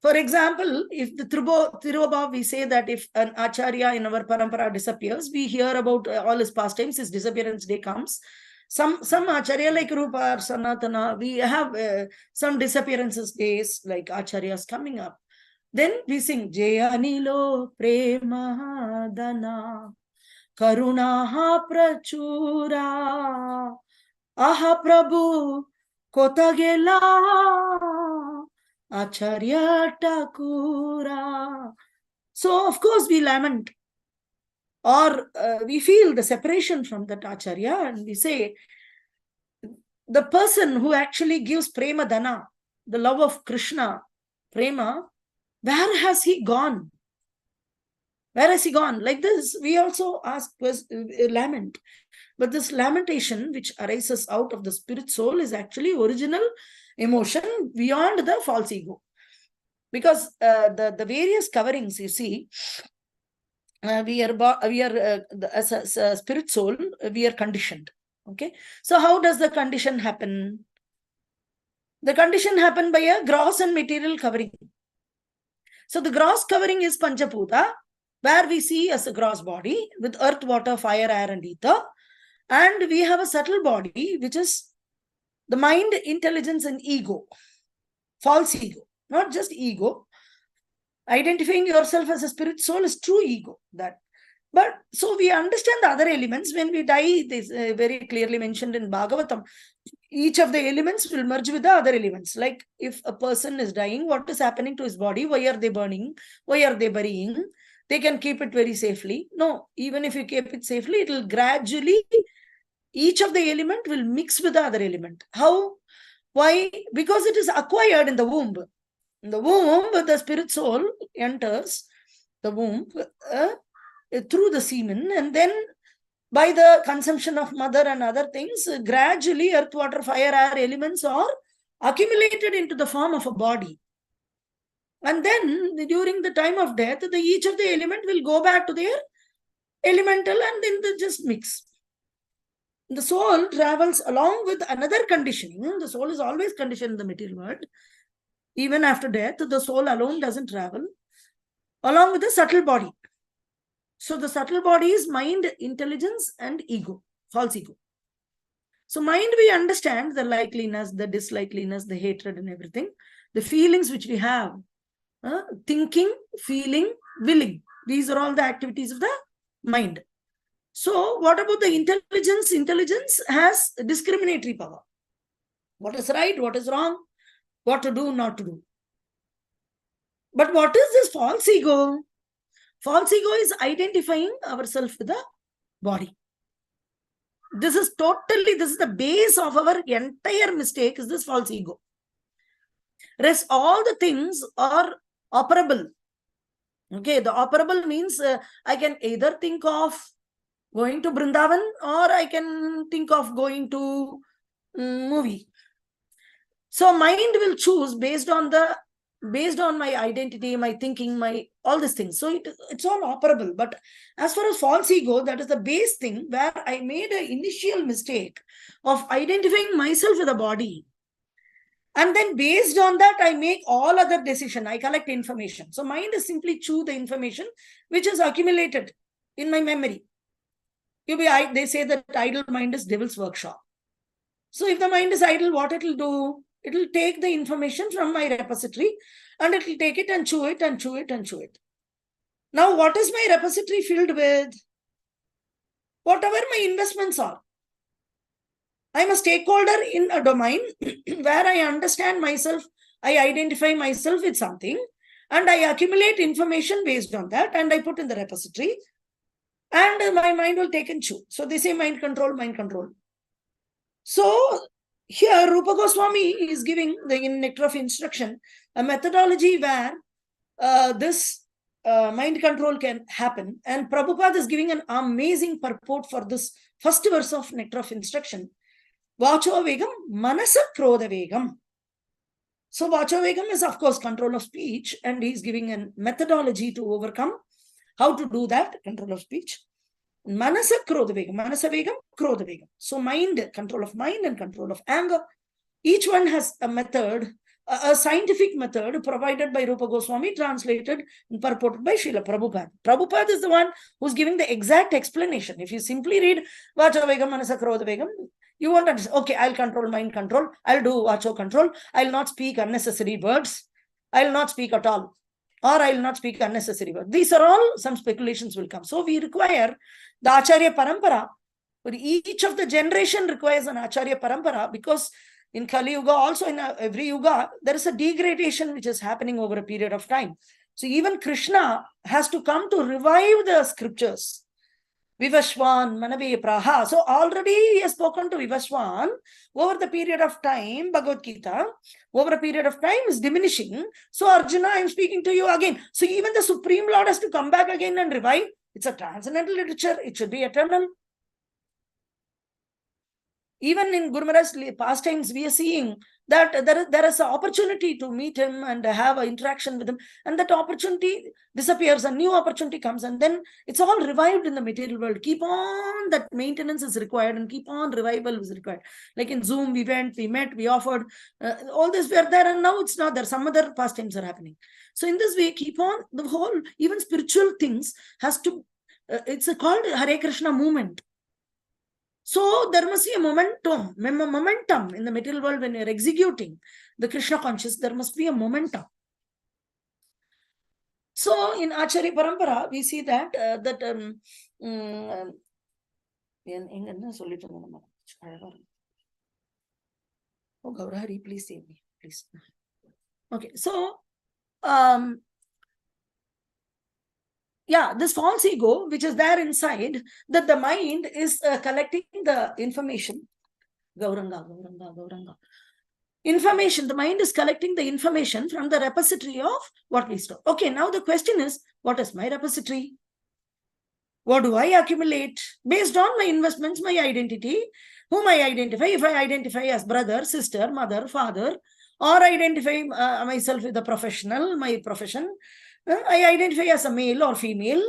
For example, if the Tirobhav, we say that if an Acharya in our parampara disappears, we hear about all his pastimes, his disappearance day comes. Some Acharya like Rupa or Sanatana, we have some disappearances days like Acharyas coming up. Then we sing Jaya Nilo Prema Dana Karunaha Prachura Aha Prabhu Kotagela Acharya Takura. So of course we lament, or we feel the separation from that Acharya, and we say the person who actually gives Prema Dana, the love of Krishna, Prema, where has he gone? Where has he gone? Like this, we also ask, lament. But this lamentation, which arises out of the spirit soul, is actually original emotion beyond the false ego. Because the various coverings, you see, as a spirit soul, we are conditioned. Okay. So how does the condition happen? The condition happen by a gross and material covering. So the gross covering is Panchaputa, where we see as a gross body with earth, water, fire, air, and ether. And we have a subtle body, which is the mind, intelligence, and ego. False ego, not just ego. Identifying yourself as a spirit soul is true ego. But so we understand the other elements. When we die, this is very clearly mentioned in Bhagavatam. Each of the elements will merge with the other elements. Like if a person is dying, what is happening to his body? Why are they burning? Why are they burying? They can keep it very safely. No, even if you keep it safely, it will gradually, each of the element will mix with the other element. How? Why? Because it is acquired in the womb. In the womb, the spirit soul enters the womb through the semen, and then by the consumption of mother and other things, gradually earth, water, fire, air elements are accumulated into the form of a body. And then during the time of death, each of the element will go back to their elemental, and then they just mix. The soul travels along with another conditioning. The soul is always conditioned in the material world. Even after death, the soul alone doesn't travel, along with the subtle body. So the subtle body is mind, intelligence, and ego, false ego. So mind, we understand the likeliness, the dislikeliness, the hatred and everything. The feelings which we have, thinking, feeling, willing. These are all the activities of the mind. So what about the intelligence? Intelligence has discriminatory power. What is right, what is wrong, what to do, not to do. But what is this false ego? False ego is identifying ourselves with the body. This is the base of our entire mistake, is this false ego. Rest all the things are operable. Okay, the operable means I can either think of going to Brindavan, or I can think of going to movie. So mind will choose based on my identity, my thinking, my all these things. So it's all operable. But as far as false ego, that is the base thing where I made an initial mistake of identifying myself with the body. And then based on that, I make all other decisions. I collect information. So mind is simply chew the information which is accumulated in my memory. They say that idle mind is devil's workshop. So if the mind is idle, what it will do? It will take the information from my repository and it will take it and chew it and chew it and chew it. Now, what is my repository filled with? Whatever my investments are. I am a stakeholder in a domain where I understand myself, I identify myself with something, and I accumulate information based on that, and I put in the repository, and my mind will take and chew. So they say mind control, mind control. So here Rupa Goswami is giving, in Nectar of Instruction, a methodology where this mind control can happen. And Prabhupada is giving an amazing purport for this first verse of Nectar of Instruction. Vacho Vegam, Manasa Krodha Vegam. So Vacho Vegam is, of course, control of speech, and he's giving a methodology to overcome how to do that, control of speech. Manasa Krodha Vegam, Manasa Vegam, Krodha Vegam. So mind, control of mind and control of anger. Each one has a method, a scientific method provided by Rupa Goswami, translated and purported by Srila Prabhupada. Prabhupada is the one who's giving the exact explanation. If you simply read Vacho Vegam, Manasa Krodha Vegam, you won't understand. Okay, I'll control mind control. I'll do Vacho control. I'll not speak unnecessary words. I'll not speak at all. Or I'll not speak unnecessary words. These are all, some speculations will come. So we require the Acharya Parampara. But each of the generation requires an Acharya Parampara, because in Kali Yuga, also in every Yuga, there is a degradation which is happening over a period of time. So even Krishna has to come to revive the scriptures. Vivashwan, Manave Praha. So already he has spoken to Vivashwan over the period of time. Bhagavad Gita, over a period of time, is diminishing. So Arjuna, I am speaking to you again. So even the Supreme Lord has to come back again and revive. It's a transcendental literature. It should be eternal. Even in Guru Maharaj's pastimes, we are seeing that there is an opportunity to meet him and have an interaction with him, and that opportunity disappears, a new opportunity comes, and then it's all revived in the material world. Keep on, that maintenance is required, and keep on, revival is required. Like in Zoom, we went, we met, we offered, all this were there, and now it's not there. Some other pastimes are happening. So in this way, keep on, the whole, even spiritual things has to, it's called Hare Krishna movement. So there must be a momentum in the material world. When you're executing the Krishna conscious, there must be a momentum. So in Acharya Parampara, we see that oh Gaurahari, please save me, please. Okay, so yeah, this false ego, which is there inside, that the mind is collecting the information. Gauranga. Information, the mind is collecting the information from the repository of what we store. Okay, now the question is, what is my repository? What do I accumulate? Based on my investments, my identity, whom I identify. If I identify as brother, sister, mother, father, or identify myself with a professional, my profession, I identify as a male or female.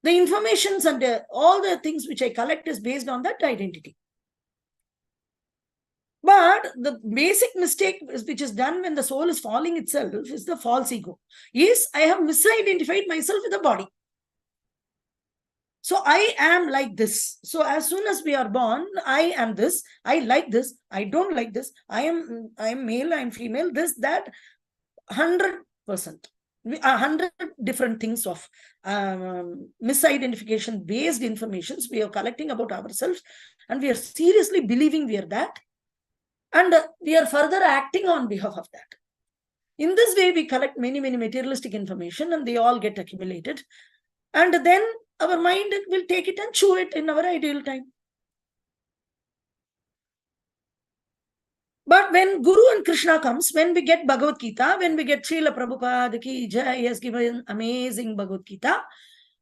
The informations and all the things which I collect is based on that identity. But the basic mistake which is done when the soul is falling itself is the false ego. Yes, I have misidentified myself with the body. So I am like this. So as soon as we are born, I am this, I like this, I don't like this, I am male, I am female, this, that, 100%. 100 different things of misidentification based informations we are collecting about ourselves, and we are seriously believing we are that, and we are further acting on behalf of that. In this way, we collect many materialistic information, and they all get accumulated, and then our mind will take it and chew it in our ideal time. But when Guru and Krishna comes, when we get Bhagavad Gita, when we get Srila Prabhupada ki Jai, he has given amazing Bhagavad Gita,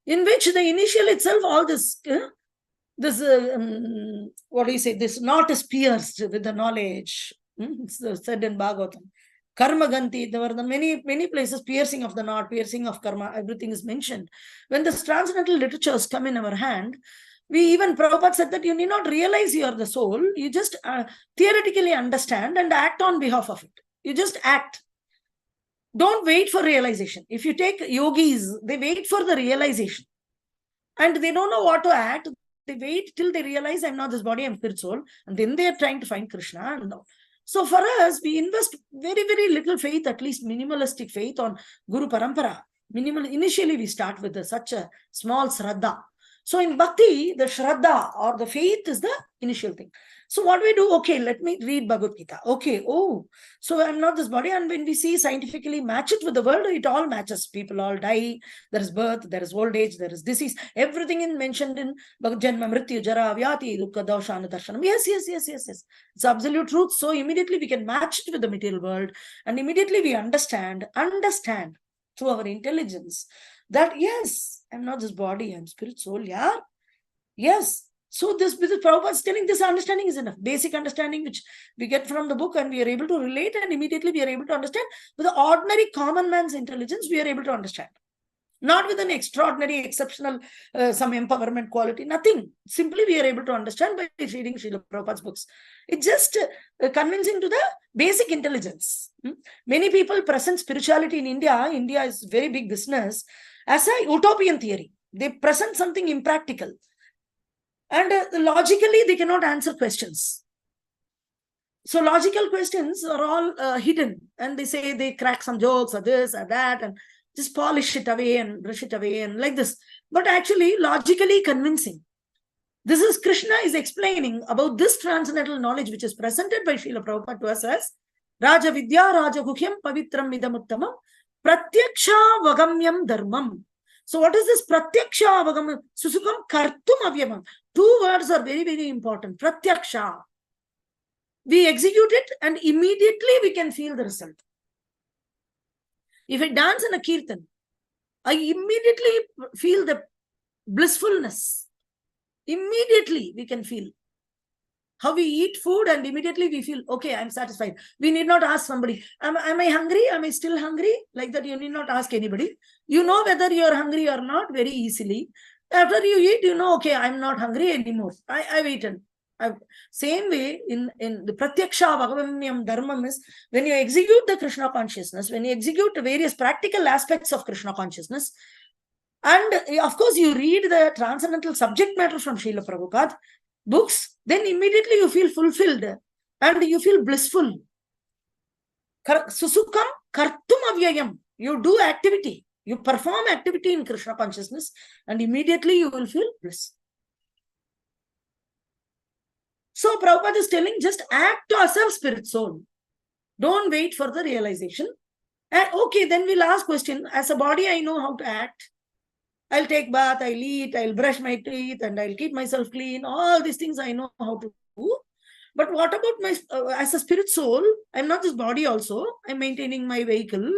in which the initial itself, all this, what do you say, this knot is pierced with the knowledge. It's said in Bhagavatam. Karma Ganti, there were the many places, piercing of the knot, piercing of karma, everything is mentioned. When the transcendental literatures come in our hand, Prabhupada said that you need not realize you are the soul. You just theoretically understand and act on behalf of it. You just act. Don't wait for realization. If you take yogis, they wait for the realization. And they don't know what to act. They wait till they realize I'm not this body, I'm spirit soul. And then they are trying to find Krishna. And So for us, we invest very, very little faith, at least minimalistic faith on Guru Parampara. Initially, we start with such a small Shraddha. So in Bhakti, the Shraddha or the faith is the initial thing. So what we do, okay, let me read Bhagavad Gita. Okay, oh, so I'm not this body. And when we see scientifically match it with the world, it all matches. People all die. There is birth, there is old age, there is disease. Everything is mentioned in Janma, Mrityu, Jara, Vyati, Dukkha, Doshana, Darshanam. Yes. It's absolute truth. So immediately we can match it with the material world. And immediately we understand through our intelligence that yes, I'm not this body, I'm spirit, soul. Yeah. Yes. So this Prabhupada is telling this understanding is enough. Basic understanding which we get from the book, and we are able to relate, and immediately we are able to understand. With the ordinary common man's intelligence, we are able to understand. Not with an extraordinary, exceptional, some empowerment quality, nothing. Simply we are able to understand by reading Srila Prabhupada's books. It's just convincing to the basic intelligence. Many people present spirituality in India. India is very big business as a utopian theory. They present something impractical. And logically, they cannot answer questions. So logical questions are all hidden. And they say they crack some jokes or this or that and just polish it away and brush it away and like this. But actually, logically convincing. This is Krishna is explaining about this transcendental knowledge which is presented by Srila Prabhupada to us as Raja Vidya Raja Guhyam Pavitram Idamuttamam Pratyaksha Vagamyam Dharmam. So what is this Pratyaksha Vagamyam? Susukam Kartum Avyamam. Two words are very, very important. Pratyaksha. We execute it and immediately we can feel the result. If I dance in a kirtan, I immediately feel the blissfulness. Immediately we can feel. How we eat food and immediately we feel, okay, I'm satisfied. We need not ask somebody, am I hungry? Am I still hungry? Like that, you need not ask anybody. You know whether you're hungry or not very easily. After you eat, you know, okay, I'm not hungry anymore. I've eaten. Same way in the Pratyaksha Bhagavamyam Dharmam is when you execute the Krishna consciousness, when you execute the various practical aspects of Krishna consciousness, and of course you read the transcendental subject matter from Srila Prabhupada books, then immediately you feel fulfilled and you feel blissful. Susukam Kartum Avyayam. You do activity, you perform activity in Krishna consciousness, and immediately you will feel bliss. So Prabhupada is telling, just act to yourself, spirit soul. Don't wait for the realization. And okay, then we'll ask question. As a body, I know how to act. I'll take bath, I'll eat, I'll brush my teeth, and I'll keep myself clean. All these things I know how to do. But what about my, as a spirit soul, I'm not this body also. I'm maintaining my vehicle.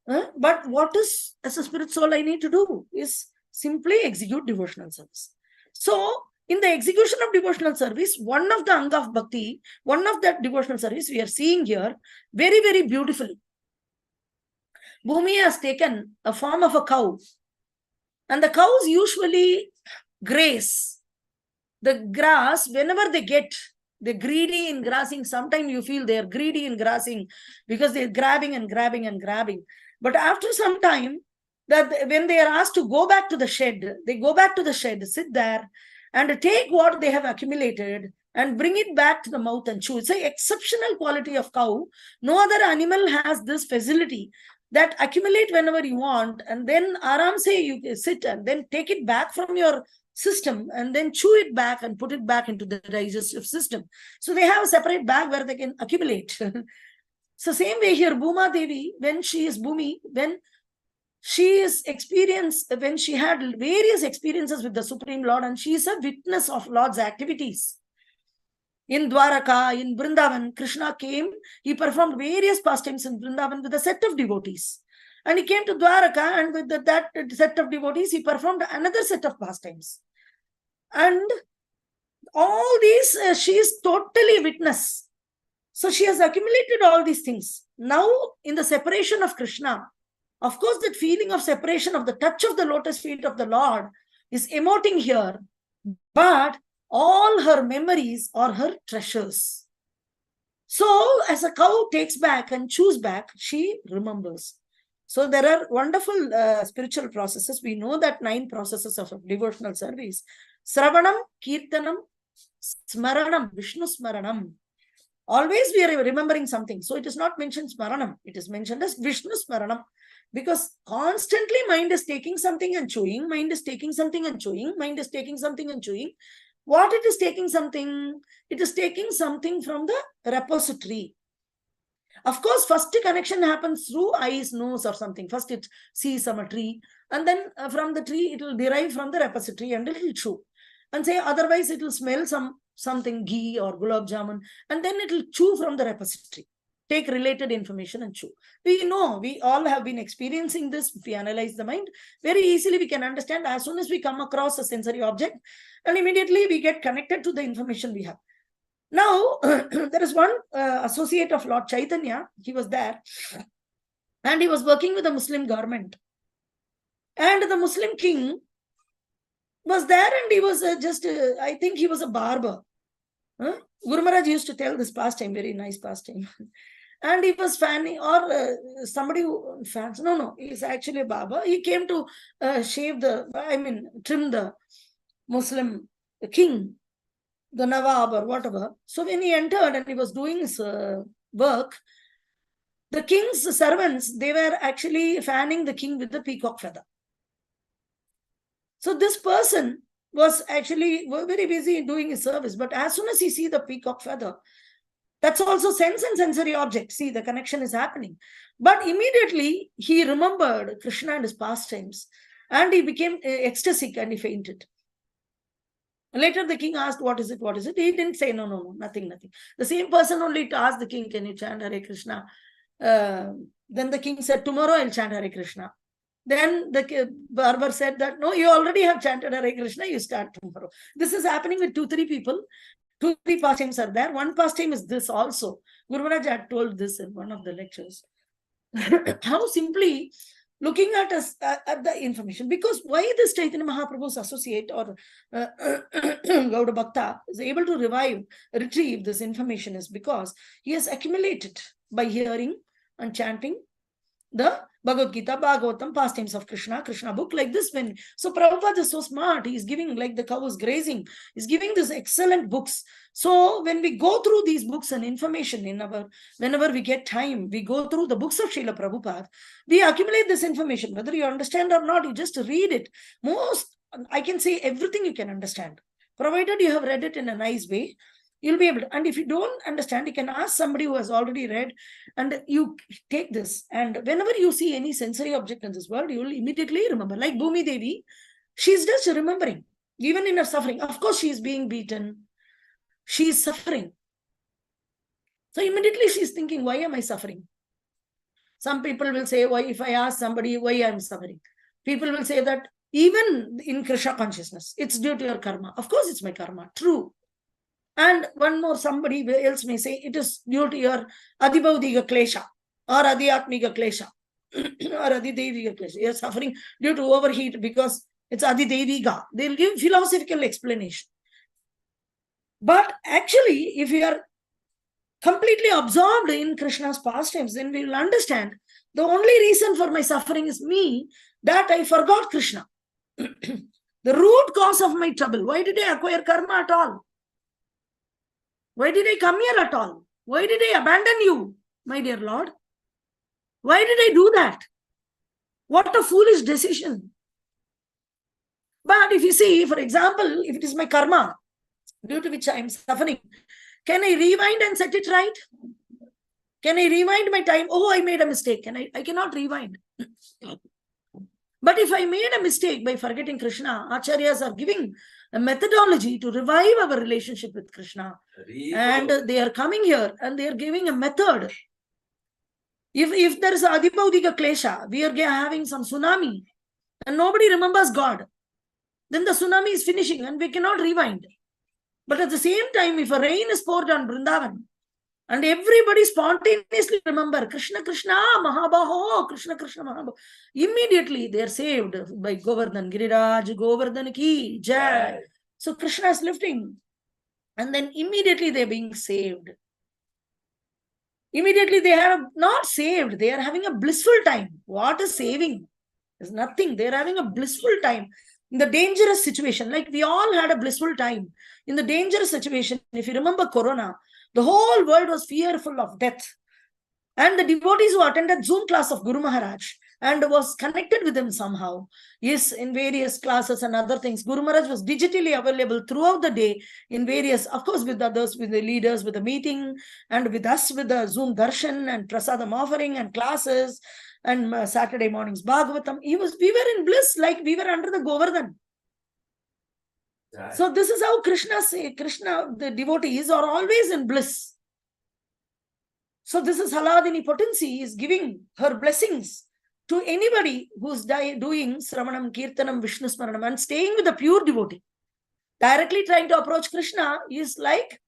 But what is, as a spirit soul, I need to do is simply execute devotional service. So, in the execution of devotional service, one of the Anga of Bhakti, one of that devotional service we are seeing here very, very beautifully. Bhumi has taken a form of a cow. And the cows usually graze the grass whenever they get. They're greedy in grazing. Sometimes you feel they're greedy in grazing because they're grabbing and grabbing and grabbing. But after some time, that when they are asked to go back to the shed, they go back to the shed, sit there, and take what they have accumulated and bring it back to the mouth and chew. It's an exceptional quality of cow. No other animal has this facility that accumulate whenever you want, and then aram se you sit and then take it back from your system and then chew it back and put it back into the digestive system. So they have a separate bag where they can accumulate. So same way here, Bhuma Devi, when she is Bhumi, when she is experienced, when she had various experiences with the Supreme Lord, and she is a witness of Lord's activities. In Dwaraka, in Vrindavan, Krishna came, he performed various pastimes in Vrindavan with a set of devotees. And he came to Dwaraka, and with that set of devotees, he performed another set of pastimes. And all these, she is totally witness. So she has accumulated all these things. Now, in the separation of Krishna, of course, that feeling of separation, of the touch of the lotus feet of the Lord is emoting here. But all her memories are her treasures. So, as a cow takes back and chews back, she remembers. So, there are wonderful spiritual processes. We know that 9 processes of devotional service. Sravanam, Kirtanam, Smaranam, Vishnu Smaranam. Always we are remembering something. So it is not mentioned Smaranam. It is mentioned as Vishnu Smaranam. Because constantly mind is taking something and chewing, mind is taking something and chewing, mind is taking something and chewing. What it is taking something? It is taking something from the repository. Of course, first connection happens through eyes, nose or something. First it sees some tree, and then from the tree it will derive from the repository and it will chew. And say otherwise it will smell something ghee or gulab jamun, and then it will chew from the repository. Take related information and chew. We know, we all have been experiencing this. If we analyze the mind, very easily we can understand as soon as we come across a sensory object, and immediately we get connected to the information we have. Now, there is one associate of Lord Chaitanya, he was there, and he was working with the Muslim government. And the Muslim king was there, and he was I think he was a barber. Guru Maharaj used to tell this pastime, very nice pastime. And he was fanning, or somebody who fans, no, he's actually a barber. He came to trim the Muslim king, the Nawab or whatever. So when he entered and he was doing his work, the king's servants, they were actually fanning the king with the peacock feather. So this person was actually very busy doing his service. But as soon as he see the peacock feather, that's also sense and sensory object. See, the connection is happening. But immediately he remembered Krishna and his pastimes, and he became ecstatic and he fainted. Later the king asked, what is it? What is it? He didn't say, no, nothing. The same person only asked the king, can you chant Hare Krishna? Then the king said, tomorrow I'll chant Hare Krishna. Then the barber said that, no, you already have chanted Hare Krishna, you start tomorrow. This is happening with 2-3 people. 2-3 pastimes are there. One pastime is this also. Guru Maharaj had told this in one of the lectures. How simply looking at us at the information. Because why this Chaitanya Mahaprabhu's associate or Gauda Bhakta is able to retrieve this information is because he has accumulated by hearing and chanting the Bhagavad Gita, Bhagavatam, pastimes of Krishna, Krishna book, like this. So Prabhupada is so smart. He's giving, like the cow is grazing, he's giving these excellent books. So when we go through these books and information whenever we get time, we go through the books of Srila Prabhupada, we accumulate this information. Whether you understand or not, you just read it. I can say everything you can understand. Provided you have read it in a nice way, you'll be able to. And if you don't understand, you can ask somebody who has already read, and you take this. And whenever you see any sensory object in this world, you will immediately remember. Like Bhumi Devi, she's just remembering, even in her suffering. Of course, she's being beaten. She is suffering. So immediately she's thinking, why am I suffering? Some people will say, why, if I ask somebody why I'm suffering, people will say that even in Krishna consciousness, it's due to your karma. Of course, it's my karma. True. And one more, somebody else may say it is due to your Adibaudiga Klesha or Adhyatmiga Klesha or Adideviga Klesha. You're suffering due to overheat because it's Adideviga. They'll give philosophical explanation. But actually, if you are completely absorbed in Krishna's pastimes, then we will understand the only reason for my suffering is me, that I forgot Krishna. The root cause of my trouble. Why did I acquire karma at all? Why did I come here at all? Why did I abandon you, my dear Lord? Why did I do that? What a foolish decision. But if you see, for example, if it is my karma, due to which I am suffering, can I rewind and set it right? Can I rewind my time? Oh, I made a mistake. I cannot rewind. But if I made a mistake by forgetting Krishna, Acharyas are giving a methodology to revive our relationship with Krishna. And they are coming here and they are giving a method. If there is a Adibaudiga Klesha, we are having some tsunami and nobody remembers God, then the tsunami is finishing and we cannot rewind. But at the same time, if a rain is poured on Vrindavan and everybody spontaneously remember Krishna, Krishna, Mahabaho, Krishna, Krishna, Mahabaho, immediately they are saved by Govardhan, Giriraj, Govardhan ki Jai. So Krishna is lifting, and then immediately they are being saved. Immediately they are not saved, they are having a blissful time. What is saving? There's nothing. They are having a blissful time. in the dangerous situation, like we all had a blissful time. In the dangerous situation, if you remember Corona, the whole world was fearful of death. And the devotees who attended Zoom class of Guru Maharaj and was connected with him somehow, yes, in various classes and other things. Guru Maharaj was digitally available throughout the day in various, of course, with others, with the leaders, with the meeting, and with us with the Zoom darshan and prasadam offering and classes and Saturday mornings Bhagavatam. We were in bliss, like we were under the Govardhan. Right. So this is how Krishna, the devotees are always in bliss. So this is Haladini Potency is giving her blessings to anybody who's doing Sravanam, Kirtanam, Vishnu Smaranam and staying with a pure devotee. Directly trying to approach Krishna is like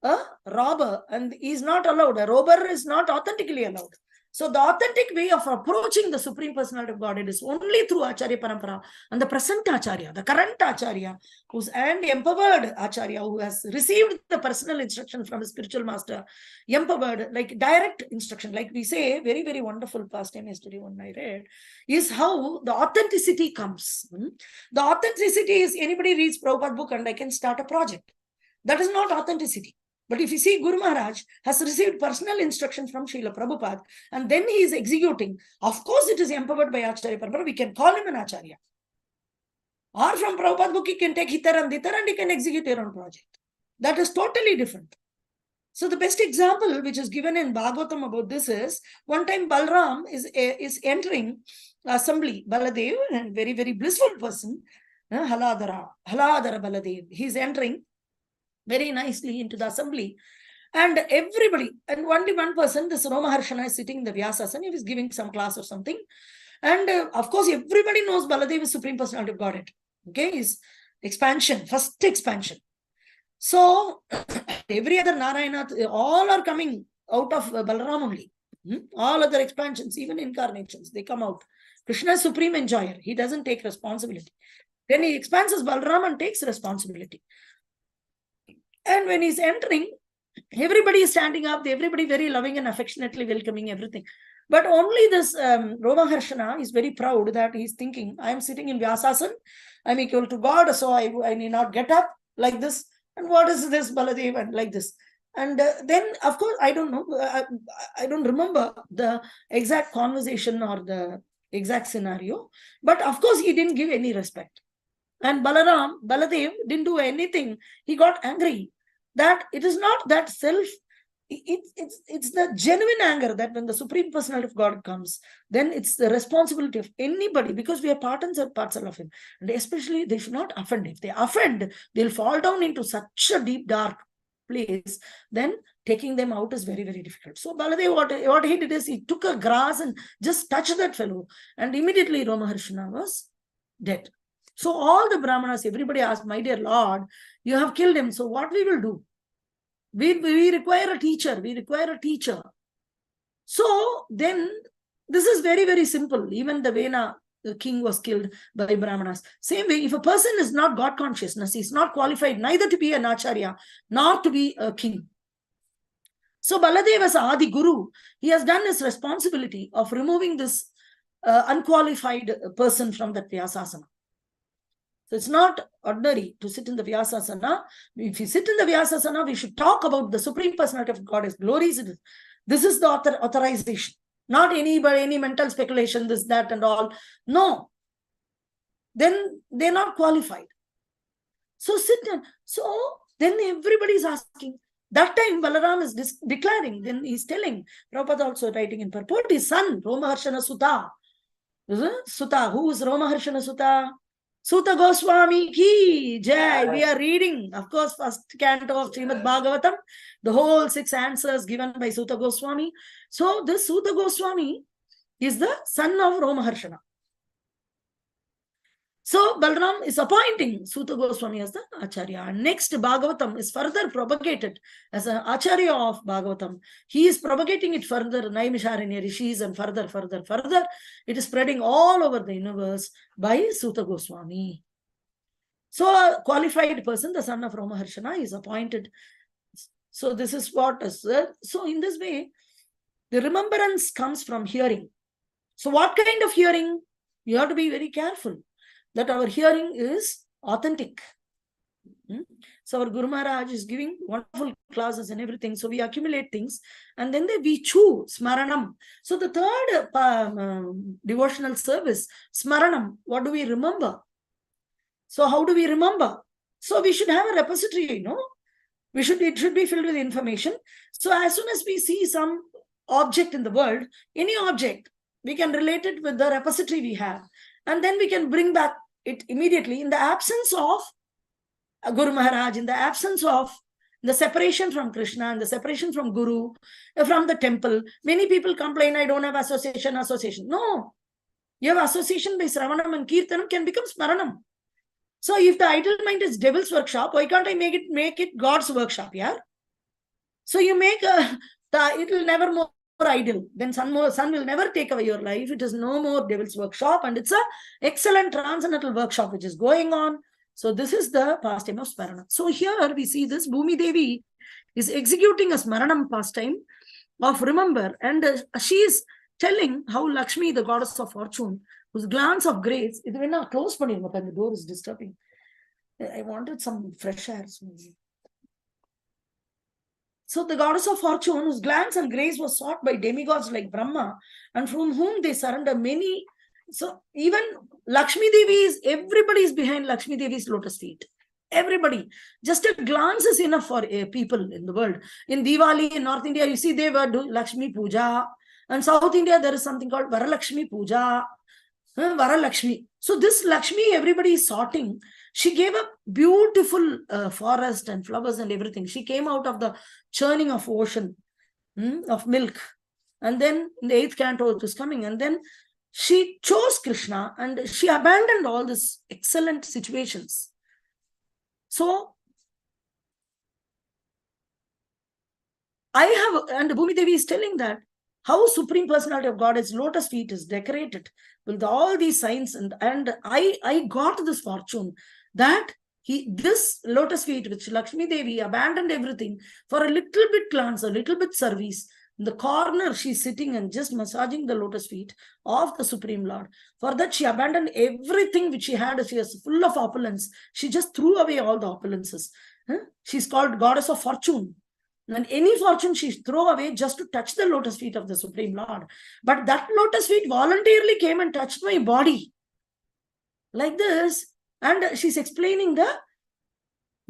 a robber, and he is not allowed. A robber is not authentically allowed. So the authentic way of approaching the Supreme Personality of Godhead is only through Acharya Parampara, and the present Acharya, the current Acharya, who's an empowered Acharya, who has received the personal instruction from a spiritual master, empowered, like direct instruction, like we say, very, very wonderful past time yesterday when I read, is how the authenticity comes. The authenticity is anybody reads Prabhupada book and I can start a project. That is not authenticity. But if you see, Guru Maharaj has received personal instruction from Srila Prabhupada and then he is executing. Of course, it is empowered by Acharya Parampara. We can call him an Acharya. Or from Prabhupada book, he can take Hitar and Ditar and he can execute their own project. That is totally different. So the best example which is given in Bhagavatam about this is, one time Balram is entering assembly. Baladev, a very, very blissful person, Haladara Baladev. He is entering very nicely into the assembly, and everybody, and only one person, this Romaharshana, is sitting in the Vyasasana. He was giving some class or something, and of course everybody knows Baladev is Supreme Personality of Godhead. Okay, his expansion, first expansion. So every other Narayana, all are coming out of Balaram only. All other expansions, even incarnations, they come out. Krishna is supreme enjoyer. He doesn't take responsibility. Then he expands as Balaram and takes responsibility. And when he's entering, everybody is standing up, everybody very loving and affectionately welcoming everything. But only this Romaharshana is very proud that he's thinking, I am sitting in Vyasasana, I'm equal to God, so I need not get up like this. And what is this Baladev and like this? And then, of course, I don't know, I don't remember the exact conversation or the exact scenario. But of course, he didn't give any respect. And Baladev didn't do anything. He got angry. That it is not that self, it's the genuine anger that when the Supreme Personality of God comes, then it's the responsibility of anybody, because we are part and parcel of him. And especially they should not offend. If they offend, they'll fall down into such a deep, dark place. Then taking them out is very, very difficult. So Baladev, what he did is he took a grass and just touched that fellow. And immediately Romaharshana was dead. So all the Brahmanas, everybody asked, my dear Lord, you have killed him. So what we will do? We require a teacher. We require a teacher. So then this is very, very simple. Even the Vena, the king, was killed by Brahmanas. Same way, if a person is not God consciousness, he's not qualified neither to be an Acharya, nor to be a king. So Baladev as Adi Guru, he has done his responsibility of removing this unqualified person from that Vyasasana. So it's not ordinary to sit in the Vyasasana. If you sit in the Vyasasana, we should talk about the Supreme Personality of God, His glories. This is the authorization. Not any mental speculation, this, that and all. No. Then they're not qualified. So sit down. So then everybody is asking. That time Balaram is declaring. Then he's telling. Prabhupada also writing in purport, his son, Romaharshana Sutta. Sutta. Who is Romaharshana Sutta? Suta Goswami ki jai. We are reading, of course, first canto of Srimad Bhagavatam, the whole 6 answers given by Suta Goswami. So this Suta Goswami is the son of Romaharshana. So Balram is appointing Suta Goswami as the Acharya. And next, Bhagavatam is further propagated as an Acharya of Bhagavatam. He is propagating it further, Naimisharanya Rishis, and further. It is spreading all over the universe by Suta Goswami. So a qualified person, the son of Romaharshana, is appointed. So this is what is. So in this way, the remembrance comes from hearing. So what kind of hearing? You have to be very careful. that our hearing is authentic. So our Guru Maharaj is giving wonderful classes and everything. So we accumulate things and then we chew Smaranam. So the third devotional service, Smaranam, what do we remember? So how do we remember? So we should have a repository, it should be filled with information. So as soon as we see some object in the world, any object, we can relate it with the repository we have. And then we can bring back it immediately in the absence of Guru Maharaj, in the absence of the separation from Krishna and the separation from Guru, from the temple. Many people complain, I don't have association. No. You have association by Sravanam and Kirtanam can become Smaranam. So if the idle mind is devil's workshop, why can't I make it God's workshop? Yeah. So you make it will never more idle. Then sun will never take away your life. It is no more devil's workshop, and it's a excellent transcendental workshop which is going on. So this is the pastime of Smarana. So here we see this Bhumi Devi is executing a Smaranam pastime of remember, and she is telling how Lakshmi, the goddess of fortune, whose glance of grace, it will not close for him, the door is disturbing. I wanted some fresh air. So the goddess of fortune, whose glance and grace was sought by demigods like Brahma, and from whom they surrender many. So even Lakshmi Devi everybody is behind Lakshmi Devi's lotus feet. Everybody. Just a glance is enough for people in the world. In Diwali, in North India, you see they were doing Lakshmi Puja. And South India, there is something called Varalakshmi Puja. Varalakshmi. So this Lakshmi, everybody is sorting. She gave a beautiful forest and flowers and everything. She came out of the churning of ocean, of milk. And then in the 8th canto, it was coming. And then she chose Krishna and she abandoned all these excellent situations. So and Bhumi Devi is telling that how Supreme Personality of God's lotus feet is decorated with all these signs, and I got this fortune that this lotus feet, which Lakshmi Devi abandoned everything for a little bit glance, a little bit service. In the corner, she's sitting and just massaging the lotus feet of the Supreme Lord. For that, she abandoned everything which she had. She was full of opulence. She just threw away all the opulences. She's called Goddess of Fortune. And any fortune she threw away just to touch the lotus feet of the Supreme Lord. But that lotus feet voluntarily came and touched my body. Like this. And she's explaining the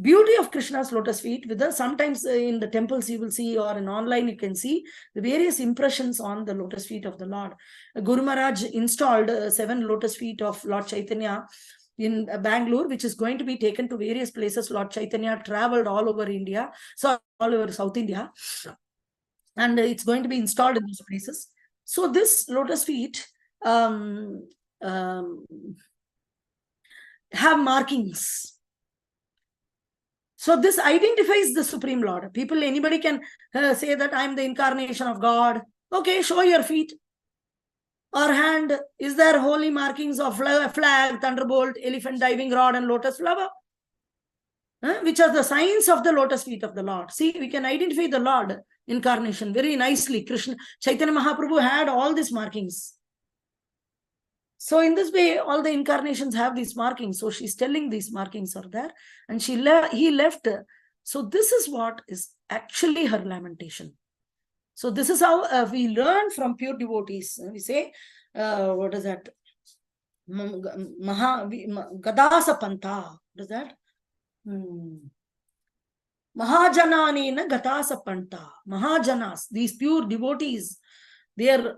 beauty of Krishna's lotus feet. With sometimes in the temples you will see, or in online you can see the various impressions on the lotus feet of the Lord. Guru Maharaj installed 7 lotus feet of Lord Chaitanya in Bangalore, which is going to be taken to various places. Lord Chaitanya traveled all over India, so all over South India, and it's going to be installed in those places. So this lotus feet have markings. So this identifies the Supreme Lord. Anybody can say that I am the incarnation of God. Okay, show your feet. Or hand, is there holy markings of flag, thunderbolt, elephant diving rod, and lotus flower? Which are the signs of the lotus feet of the Lord. See, we can identify the Lord incarnation very nicely. Krishna, Chaitanya Mahaprabhu had all these markings. So in this way, all the incarnations have these markings. So she's telling these markings are there. And he left. So this is what is actually her lamentation. So this is how we learn from pure devotees. We say, what is that? Gadasa Panta. What is that? Mahajananena Gadasa Panta. Mahajanas, these pure devotees, their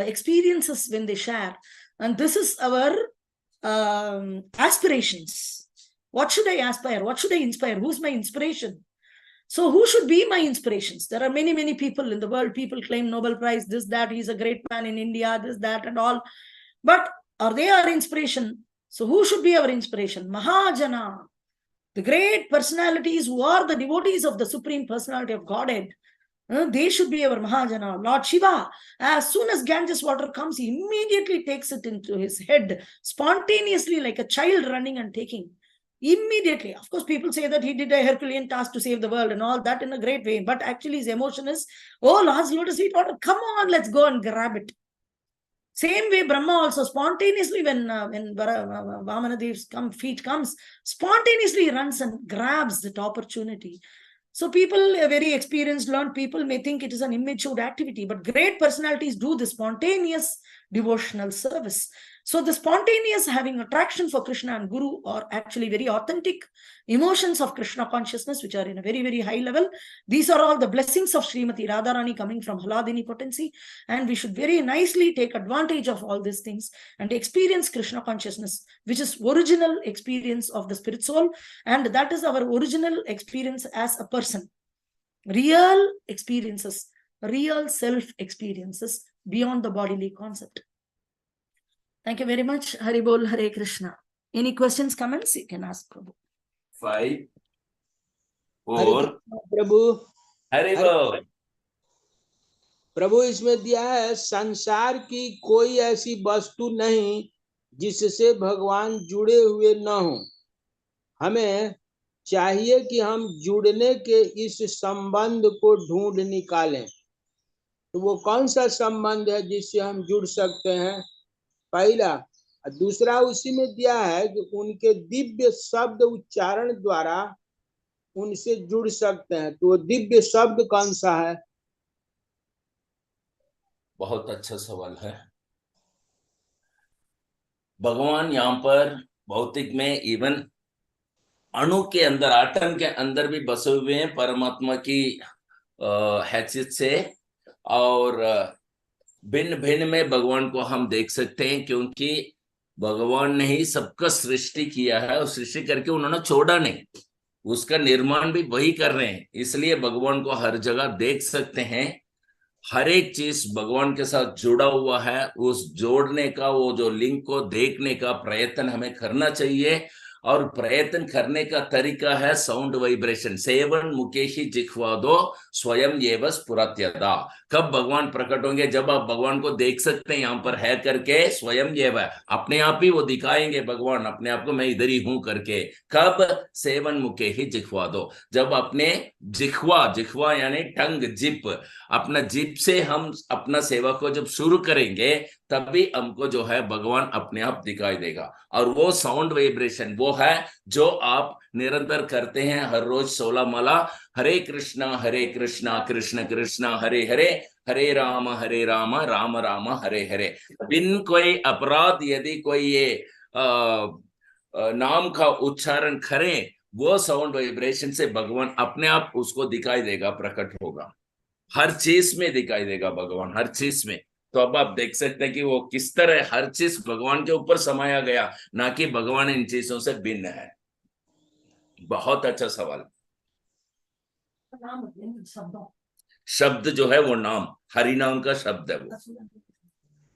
experiences when they share. And this is our aspirations. What should I aspire? What should I inspire? Who's my inspiration? So who should be my inspirations? There are many, many people in the world. People claim Nobel Prize, this, that. He's a great man in India, this, that, and all. But are they our inspiration? So who should be our inspiration? Mahajana, the great personalities who are the devotees of the Supreme Personality of Godhead. They should be our Mahajana. Lord Shiva, as soon as Ganges water comes, he immediately takes it into his head, spontaneously, like a child running and taking. Immediately. Of course, people say that he did a Herculean task to save the world and all that in a great way. But actually his emotion is, oh, Lord's lotus feet water, come on, let's go and grab it. Same way, Brahma also spontaneously, when Vamanadev's feet comes, spontaneously runs and grabs that opportunity. So people, very experienced, learned people may think it is an immature activity, but great personalities do the spontaneous devotional service. So the spontaneous having attraction for Krishna and Guru are actually very authentic emotions of Krishna consciousness, which are in a very, very high level. These are all the blessings of Srimati Radharani coming from Haladini potency, and we should very nicely take advantage of all these things and experience Krishna consciousness, which is original experience of the spirit soul, and that is our original experience as a person. Real experiences, real self experiences beyond the bodily concept. Thank you very much. Hari Bol, Hare Krishna. Any questions, comments? You can ask Prabhu. 5, Hare 4, Krishna Prabhu. Hari Bol. प्रभु इसमें दिया है, संसार की कोई ऐसी वस्तु नहीं जिससे भगवान जुड़े हुए न हो। हमें चाहिए कि हम जुड़ने के इस संबंध को ढूंढ निकालें। तो वो कौन सा संबंध है जिससे हम जुड़ सकते हैं? पहला। दूसरा उसी में दिया है कि उनके दिव्य शब्द उच्चारण द्वारा उनसे जुड़ सकते हैं। तो वो दिव्य शब्द कौन सा है? बहुत अच्छा सवाल है। भगवान यहाँ पर भौतिक में इवन अणु के अंदर, आटम के अंदर भी बसे हुए हैं परमात्मा की हैसियत से, और भिन्न भिन्न में भगवान को हम देख सकते हैं, क्योंकि भगवान ने ही सबका सृष्टि किया है और सृष्टि करके उन्होंने छोड़ा नहीं, उसका निर्माण भी वही कर रहे हैं। इसलिए भगवान को हर जगह देख सकते हैं। हर एक चीज भगवान के साथ जुड़ा हुआ है। उस जोड़ने का, वो जो लिंक को देखने का प्रयत्न हमें करना चाहिए, और प्रयत्न करने का तरीका है साउंड वाइब्रेशन। सेवन मुकेशी जिह्वा दो स्वयं एव स्फुरत्यदा। कब भगवान प्रकट होंगे? जब आप भगवान को देख सकते हैं यहाँ पर है करके, स्वयं एव, अपने आप ही वो दिखाएंगे भगवान अपने आप को, मैं इधर ही हूं करके। कब? सेवन मुकेही जिह्वा दो, जब अपने जिह्वा, जिह्वा यानी टंग, जिप, अपना जिप से हम अपना सेवा को जब शुरू करेंगे, तभी हमको जो है भगवान अपने आप दिखाई देगा। और वो साउंड वाइब्रेशन वो है जो आप निरंतर करते हैं हर रोज 16 माला, हरे कृष्णा कृष्ण कृष्ण हरे हरे, हरे राम राम राम हरे हरे। बिन कोई अपराध यदि कोई ये नाम का उच्चारण करें, वो साउंड वाइब्रेशन से भगवान अपने आप उसको दिखाई देगा, प्रकट होगा। हर चीज में दिखाई देगा भगवान, हर चीज में। तो अब आप देख सकते हैं कि वो किस तरह हर चीज भगवान के ऊपर समाया गया, ना कि भगवान इन चीजों से भिन्न है। बहुत अच्छा सवाल। शब्द जो है वो नाम, हरि नाम का शब्द है वो।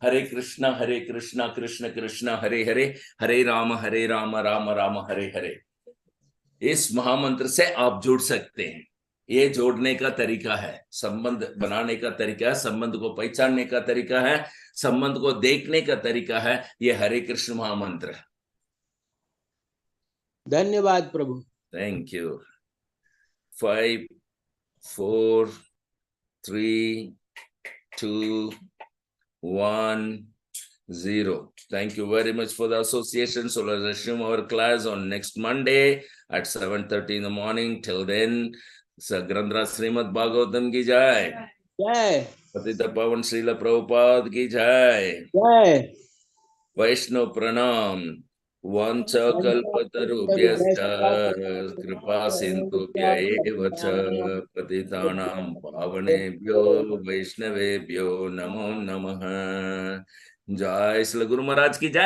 हरे कृष्णा कृष्ण कृष्ण हरे हरे, हरे राम राम राम हरे हरे। इस महामंत्र से आप जुड़ सकते हैं। ये जोड़ने का तरीका है, संबंध बनाने का तरीका है, संबंध को पहचानने का तरीका है, संबंध को देखने का तरीका है। ये हरे कृष्ण महामंत्र है। धन्यवाद प्रभु। Thank you. 5, 4, 3, 2, 1, 0. Thank you very much for the association. So let's resume our class on next Monday at 7:30 in the morning. Till then, ग्रंथराज श्रीमद् भागवतम की जय। जय। पतित पावन श्रील प्रभुपाद की जय। जय। वैष्णव प्रणाम। वंश कल्पतरुभ्यश्च कृपा सिन्धुभ्य एव च पतितानां पावनेभ्यो वैष्णवेभ्यो नमो नमः। जय श्री गुरु महाराज की जय।